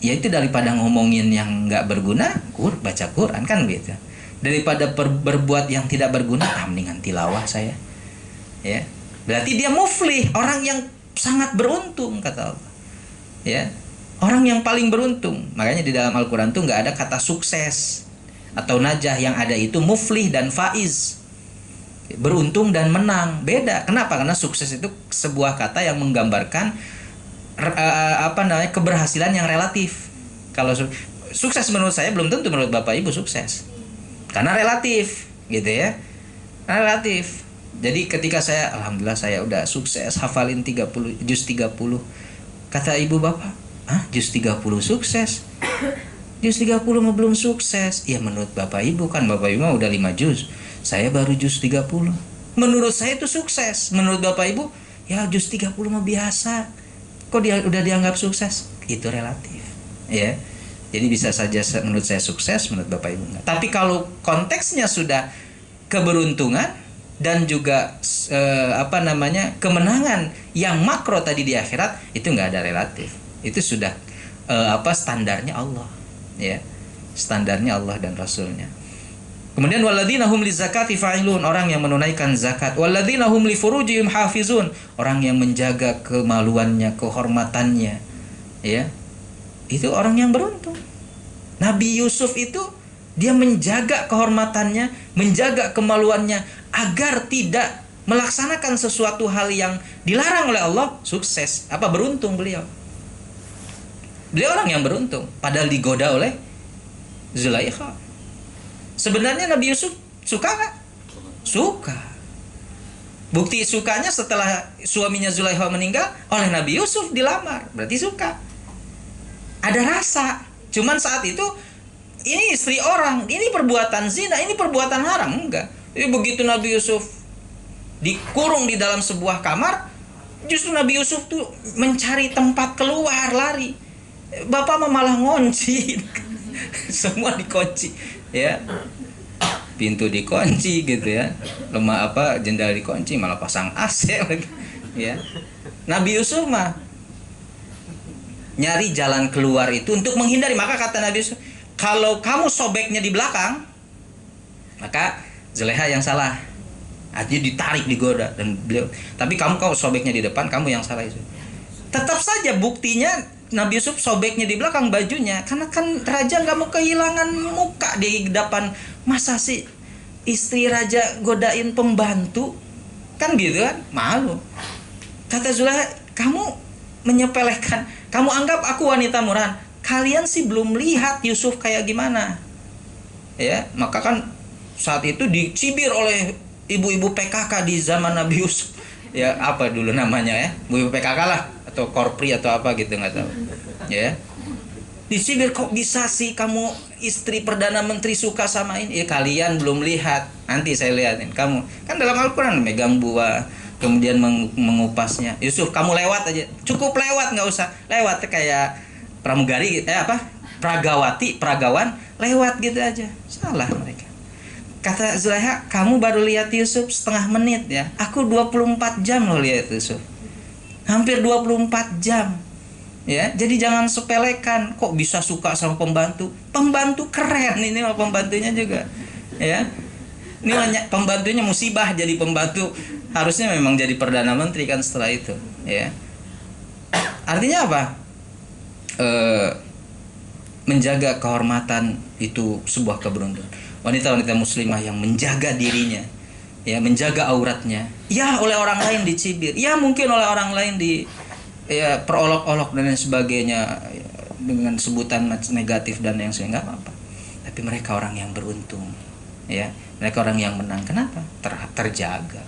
Yaitu daripada ngomongin yang nggak berguna, baca Quran kan gitu. Daripada berbuat yang tidak berguna, mendingan tilawah saya. Ya, berarti dia muflih, orang yang sangat beruntung kata Allah. Ya, orang yang paling beruntung. Makanya di dalam Al-Quran tuh nggak ada kata sukses atau najah, yang ada itu muflih dan faiz, beruntung dan menang. Beda. Kenapa? Karena sukses itu sebuah kata yang menggambarkan keberhasilan yang relatif. Kalau sukses menurut saya belum tentu menurut Bapak Ibu sukses, karena relatif, gitu ya, relatif. Jadi ketika saya, alhamdulillah saya udah sukses hafalin 30 juz 30. Kata ibu bapak, juz 30 sukses? Juz 30 mah belum sukses. Ya menurut Bapak Ibu kan, Bapak Ibu mah udah 5 juz. Saya baru juz 30. Menurut saya itu sukses. Menurut Bapak Ibu, ya juz 30 mah biasa. Kok dia udah dianggap sukses? Itu relatif. Ya. Jadi bisa saja menurut saya sukses, menurut Bapak Ibu enggak. Tapi kalau konteksnya sudah keberuntungan dan juga kemenangan yang makro tadi di akhirat, itu nggak ada relatif. Itu sudah standarnya Allah, ya, standarnya Allah dan Rasulnya. Kemudian walladzina hum lizakati fa'ilun, orang yang menunaikan zakat. Walladzina hum li furujihim hafizun, orang yang menjaga kemaluannya, kehormatannya, ya, itu orang yang beruntung. Nabi Yusuf itu dia menjaga kehormatannya, menjaga kemaluannya agar tidak melaksanakan sesuatu hal yang dilarang oleh Allah. Sukses, beruntung beliau. Beliau orang yang beruntung, padahal digoda oleh Zulaikha. Sebenarnya Nabi Yusuf suka nggak? Suka. Bukti sukanya setelah suaminya Zulaikha meninggal, oleh Nabi Yusuf dilamar, berarti suka. Ada rasa. Cuman saat itu, ini istri orang, ini perbuatan zina, ini perbuatan haram. Enggak. Jadi begitu Nabi Yusuf dikurung di dalam sebuah kamar, justru Nabi Yusuf tuh mencari tempat keluar, lari. Bapak malah ngunci. Semua dikunci, ya. Pintu dikunci gitu ya. Jendela dikunci, malah pasang AC lagi, ya. Nabi Yusuf mah nyari jalan keluar itu untuk menghindari. Maka kata Nabi Yusuf, kalau kamu sobeknya di belakang, maka Zulaikha yang salah. Artinya ditarik, digoda, dan beliau. Tapi kamu sobeknya di depan, kamu yang salah itu. Tetap saja buktinya Nabi Yusuf sobeknya di belakang bajunya, karena kan raja nggak mau kehilangan muka di depan. Masa sih istri raja godain pembantu? Kan gitu kan, malu. Kata Zulaikha, kamu menyepelekan, kamu anggap aku wanita murahan. Kalian sih belum lihat Yusuf kayak gimana, ya. Maka kan saat itu dicibir oleh ibu-ibu PKK di zaman Nabi Yusuf, ya, apa dulu namanya ya, ibu PKK lah, atau korpri atau apa gitu, nggak tahu, ya. Dicibir, kok bisa sih kamu istri Perdana Menteri suka sama ini? Ya kalian belum lihat, nanti saya lihatin. Kamu kan dalam Al-Quran megang buah, kemudian mengupasnya. Yusuf, kamu lewat aja, cukup lewat, nggak usah lewat kayak pramugari, Pragawati, Pragawan, lewat gitu aja. Salah mereka. Kata Zulaikha, kamu baru lihat Yusuf setengah menit ya. Aku 24 jam loh lihat Yusuf. Hampir 24 jam. Ya, jadi jangan sepelekan, kok bisa suka sama pembantu. Pembantu keren ini, pembantunya juga. Ya. Ini pembantunya musibah jadi pembantu. Harusnya memang jadi Perdana Menteri kan setelah itu, ya. Artinya apa? Menjaga kehormatan itu sebuah keberuntungan. Wanita-wanita muslimah yang menjaga dirinya, ya, menjaga auratnya, ya oleh orang lain dicibir, ya mungkin oleh orang lain ya perolok-olok dan lain sebagainya dengan sebutan negatif dan yang sebagainya, nggak apa-apa. Tapi mereka orang yang beruntung, ya, mereka orang yang menang. Kenapa? Terjaga,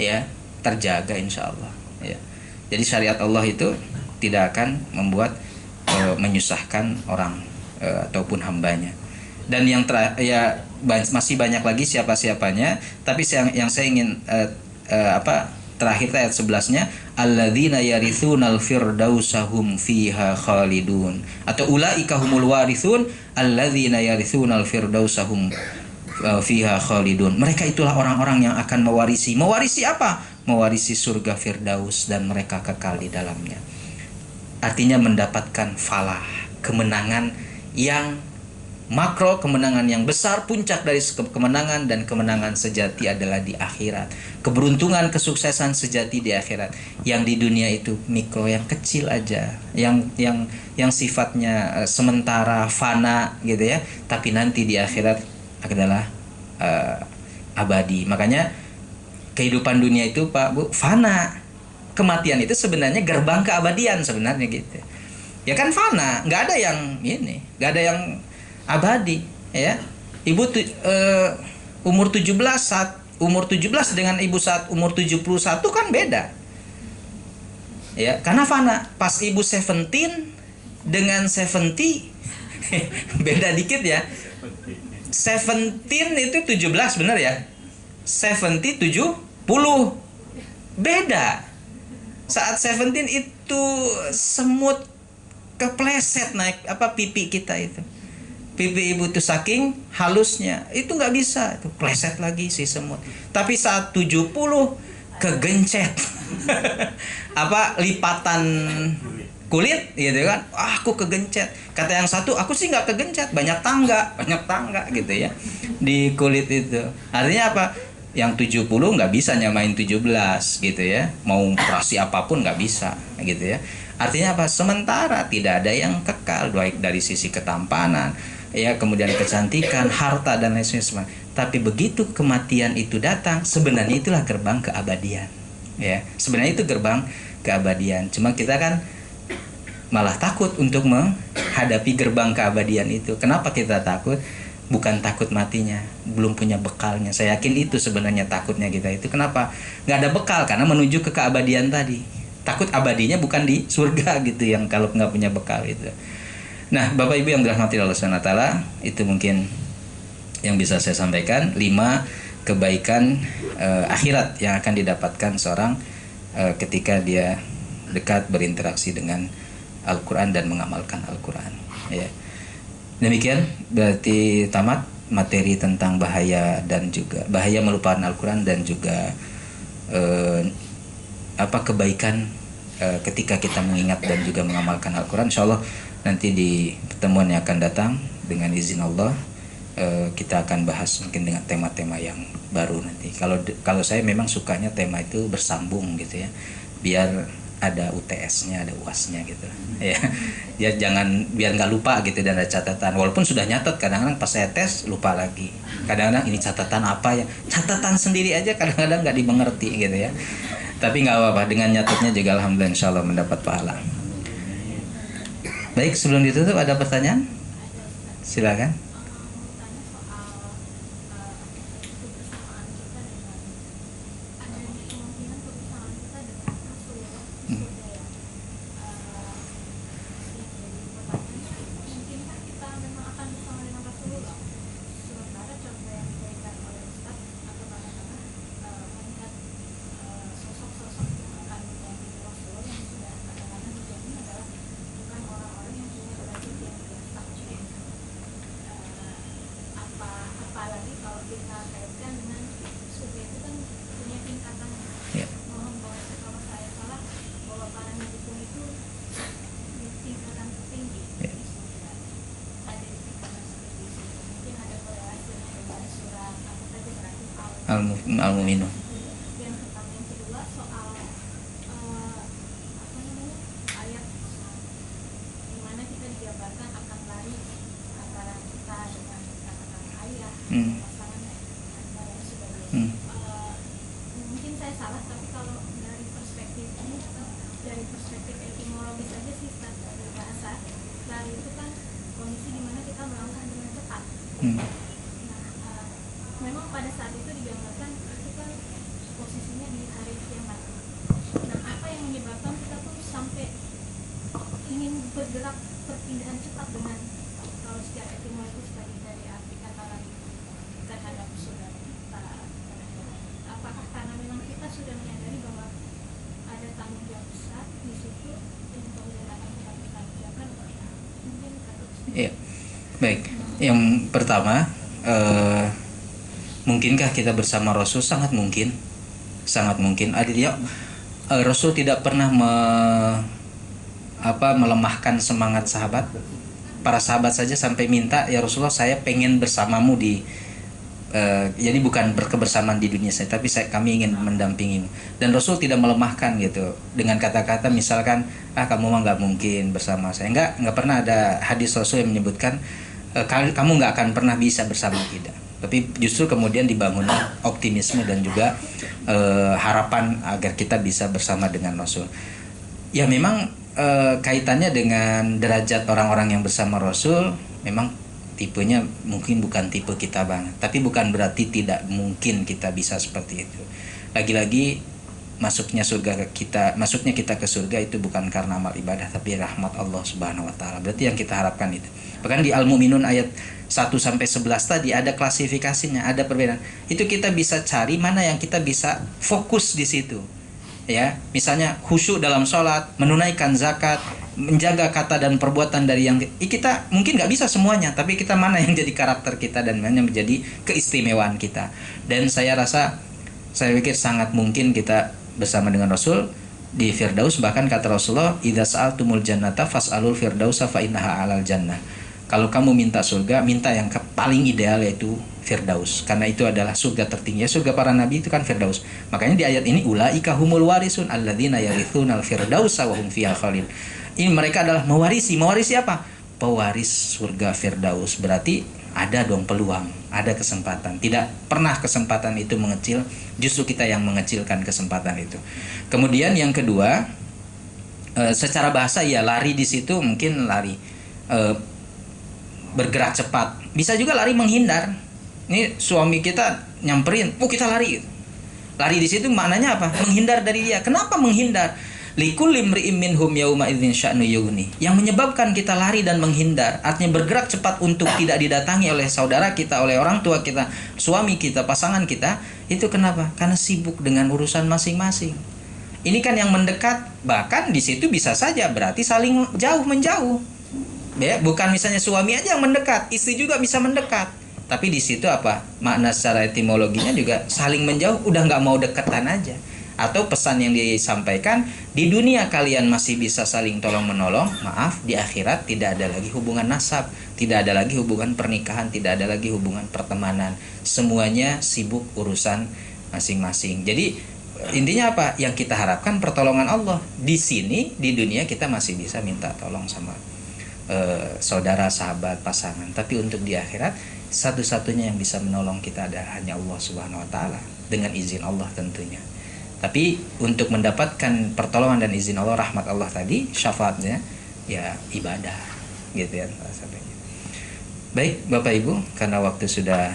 ya, terjaga insya Allah, ya. Jadi syariat Allah itu tidak akan membuat menyusahkan orang ataupun hambanya. Dan yang masih banyak lagi siapa-siapanya, tapi yang saya ingin terakhir ayat 11-nya, alladzina yarithunal firdausahum fiha khalidun, atau ulaika humul warithun alladzina yarithunal firdausahum fiha khalidun. Mereka itulah orang-orang yang akan mewarisi apa? Mewarisi surga Firdaus dan mereka kekal di dalamnya. Artinya mendapatkan falah, kemenangan yang makro, kemenangan yang besar, puncak dari kemenangan, dan kemenangan sejati adalah di akhirat. Keberuntungan, kesuksesan sejati di akhirat. Yang di dunia itu mikro, yang kecil aja, yang sifatnya sementara, fana gitu ya. Tapi nanti di akhirat adalah abadi. Makanya kehidupan dunia itu Pak Bu fana. Kematian itu sebenarnya gerbang keabadian sebenarnya gitu. Ya kan fana, nggak ada yang ini, nggak ada yang abadi, ya. Ibu umur 17 dengan ibu saat umur 71 kan beda. Ya, karena fana. Pas ibu 17 dengan 70 beda dikit ya. 17 itu 17 benar ya? 70 beda. Saat 17 itu semut kepleset naik pipi kita itu. Pipi ibu itu saking halusnya, itu nggak bisa, itu pleset lagi si semut. Tapi saat 70 kegencet lipatan kulit gitu kan, aku kegencet. Kata yang satu, aku sih nggak kegencet, banyak tangga gitu ya di kulit itu. Artinya apa? Yang 70 nggak bisa nyamain 17 gitu ya, mau operasi apapun nggak bisa gitu ya. Artinya apa? Sementara, tidak ada yang kekal, baik dari sisi ketampanan, ya, kemudian kecantikan, harta dan lain sebagainya. Tapi begitu kematian itu datang, sebenarnya itulah gerbang keabadian, ya. Sebenarnya itu gerbang keabadian. Cuma kita kan malah takut untuk menghadapi gerbang keabadian itu. Kenapa kita takut? Bukan takut matinya, belum punya bekalnya. Saya yakin itu sebenarnya takutnya kita itu. Kenapa? Nggak ada bekal, karena menuju ke keabadian tadi. Takut abadinya bukan di surga gitu, yang kalau nggak punya bekal itu. Nah, Bapak Ibu yang dirahmati Allah SWT, itu mungkin yang bisa saya sampaikan. 5 kebaikan akhirat yang akan didapatkan seorang ketika dia dekat berinteraksi dengan Al-Quran dan mengamalkan Al-Quran, ya. Demikian berarti tamat materi tentang bahaya dan juga bahaya melupakan Al-Quran, dan juga kebaikan ketika kita mengingat dan juga mengamalkan Al-Quran. InsyaAllah nanti di pertemuan yang akan datang dengan izin Allah kita akan bahas mungkin dengan tema-tema yang baru nanti. Kalau saya memang sukanya tema itu bersambung gitu ya, biar ada UTS-nya, ada UAS-nya gitu ya. Ya jangan, biar nggak lupa gitu, dan ada catatan. Walaupun sudah nyatet, kadang-kadang pas saya tes lupa lagi. Kadang-kadang ini catatan apa ya? Catatan sendiri aja kadang-kadang nggak dimengerti gitu ya. Tapi nggak apa-apa, dengan nyatetnya juga alhamdulillah insyaallah mendapat pahala. Baik, sebelum ditutup ada pertanyaan? Silakan. Al-Mu'minun. Yang pertama, yang kedua soal apa namanya, ayat di mana kita dijabarkan akan lari antara kita dengan katakan ayah, pasangan dan sebagainya. Mungkin saya salah, tapi kalau dari perspektif ini, dari perspektif etimologis aja sih, dari bahasa lari itu kan kondisi di mana kita melangkah dengan cepat. Memang pada saat itu digambarkan itu kan posisinya di hari kiamat. Nah, apa yang menyebabkan kita tuh sampai ingin bergerak perpindahan cepat dengan, kalau secara etimologis tadi dari arti kata lari terhadap saudara kita, apakah karena memang kita sudah menyadari bahwa ada tanggung jawab besar di situ yang kemudian akan kita kerjakan? Mungkin Iya, baik. Yang pertama, mungkinkah kita bersama Rasul? Sangat mungkin, sangat mungkin. Artinya Rasul tidak pernah melemahkan semangat sahabat. Para sahabat saja sampai minta, ya Rasulullah, saya pengen bersamamu di jadi bukan berkebersamaan di dunia saya, tapi kami ingin mendampingimu. Dan Rasul tidak melemahkan gitu dengan kata-kata misalkan, kamu mah nggak mungkin bersama saya. Nggak pernah ada hadis Rasul yang menyebutkan kamu nggak akan pernah bisa bersama kita. Tapi justru kemudian dibangun optimisme dan juga harapan agar kita bisa bersama dengan Rasul. Ya memang kaitannya dengan derajat orang-orang yang bersama Rasul, memang tipenya mungkin bukan tipe kita banget. Tapi bukan berarti tidak mungkin kita bisa seperti itu. Lagi-lagi masuknya kita ke surga itu bukan karena amal ibadah, tapi rahmat Allah Subhanahu wa taala. Berarti yang kita harapkan itu. Bahkan di Al-Mu'minun ayat 1 sampai 11 tadi ada klasifikasinya, ada perbedaan. Itu kita bisa cari mana yang kita bisa fokus di situ. Ya, misalnya khusyuk dalam sholat, menunaikan zakat, menjaga kata dan perbuatan dari yang kita mungkin nggak bisa semuanya, tapi kita mana yang jadi karakter kita dan mana yang menjadi keistimewaan kita. Dan saya pikir sangat mungkin kita bersama dengan Rasul di Firdaus. Bahkan kata Rasulullah, idza sa'altumul jannata fas'alul firdausa fa innaha 'alal jannah. Kalau kamu minta surga, minta yang paling ideal, yaitu Firdaus, karena itu adalah surga tertinggi. Surga para nabi itu kan Firdaus. Makanya di ayat ini ulaika humul warisun alladzina yarithunal firdausa wa hum fiha khalid. Ini mereka adalah mewarisi apa? Pewaris surga Firdaus. Berarti ada dong peluang, ada kesempatan. Tidak pernah kesempatan itu mengecil, justru kita yang mengecilkan kesempatan itu. Kemudian yang kedua, secara bahasa ya lari di situ mungkin lari bergerak cepat. Bisa juga lari menghindar. Ini suami kita nyamperin, kita lari. Lari di situ maknanya apa? Menghindar dari dia. Kenapa menghindar? Likulli imri'in minhum yauma idzin sya'nu yughni. Yang menyebabkan kita lari dan menghindar, artinya bergerak cepat untuk tidak didatangi oleh saudara kita, oleh orang tua kita, suami kita, pasangan kita. Itu kenapa? Karena sibuk dengan urusan masing-masing. Ini kan yang mendekat, bahkan di situ bisa saja berarti saling jauh menjauh. Ya, bukan misalnya suami aja yang mendekat, istri juga bisa mendekat. Tapi di situ apa? Makna secara etimologinya juga saling menjauh, udah nggak mau deketan aja. Atau pesan yang disampaikan, di dunia kalian masih bisa saling tolong menolong, maaf, di akhirat tidak ada lagi hubungan nasab, tidak ada lagi hubungan pernikahan, tidak ada lagi hubungan pertemanan. Semuanya sibuk urusan masing-masing. Jadi intinya apa? Yang kita harapkan pertolongan Allah. Di sini di dunia kita masih bisa minta tolong sama saudara, sahabat, pasangan. Tapi untuk di akhirat satu-satunya yang bisa menolong kita adalah hanya Allah Subhanahu wa taala, dengan izin Allah tentunya. Tapi untuk mendapatkan pertolongan dan izin Allah, rahmat Allah tadi, syafaatnya ya ibadah, gitu ya. Baik Bapak Ibu, karena waktu sudah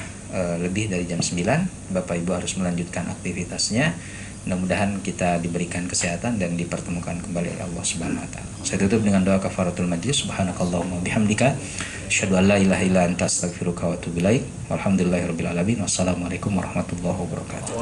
lebih dari jam 9, Bapak Ibu harus melanjutkan aktivitasnya. Mudah-mudahan kita diberikan kesehatan dan dipertemukan kembali oleh Allah Subhanahu wa taala. Saya tutup dengan doa kafaratul majlis. Subhanakallahumma bihamdika asyhadu an la ilaha illa anta astaghfiruka wa atubu ilaik. Walhamdulillahirabbil alamin. Wassalamualaikum warahmatullahi wabarakatuh.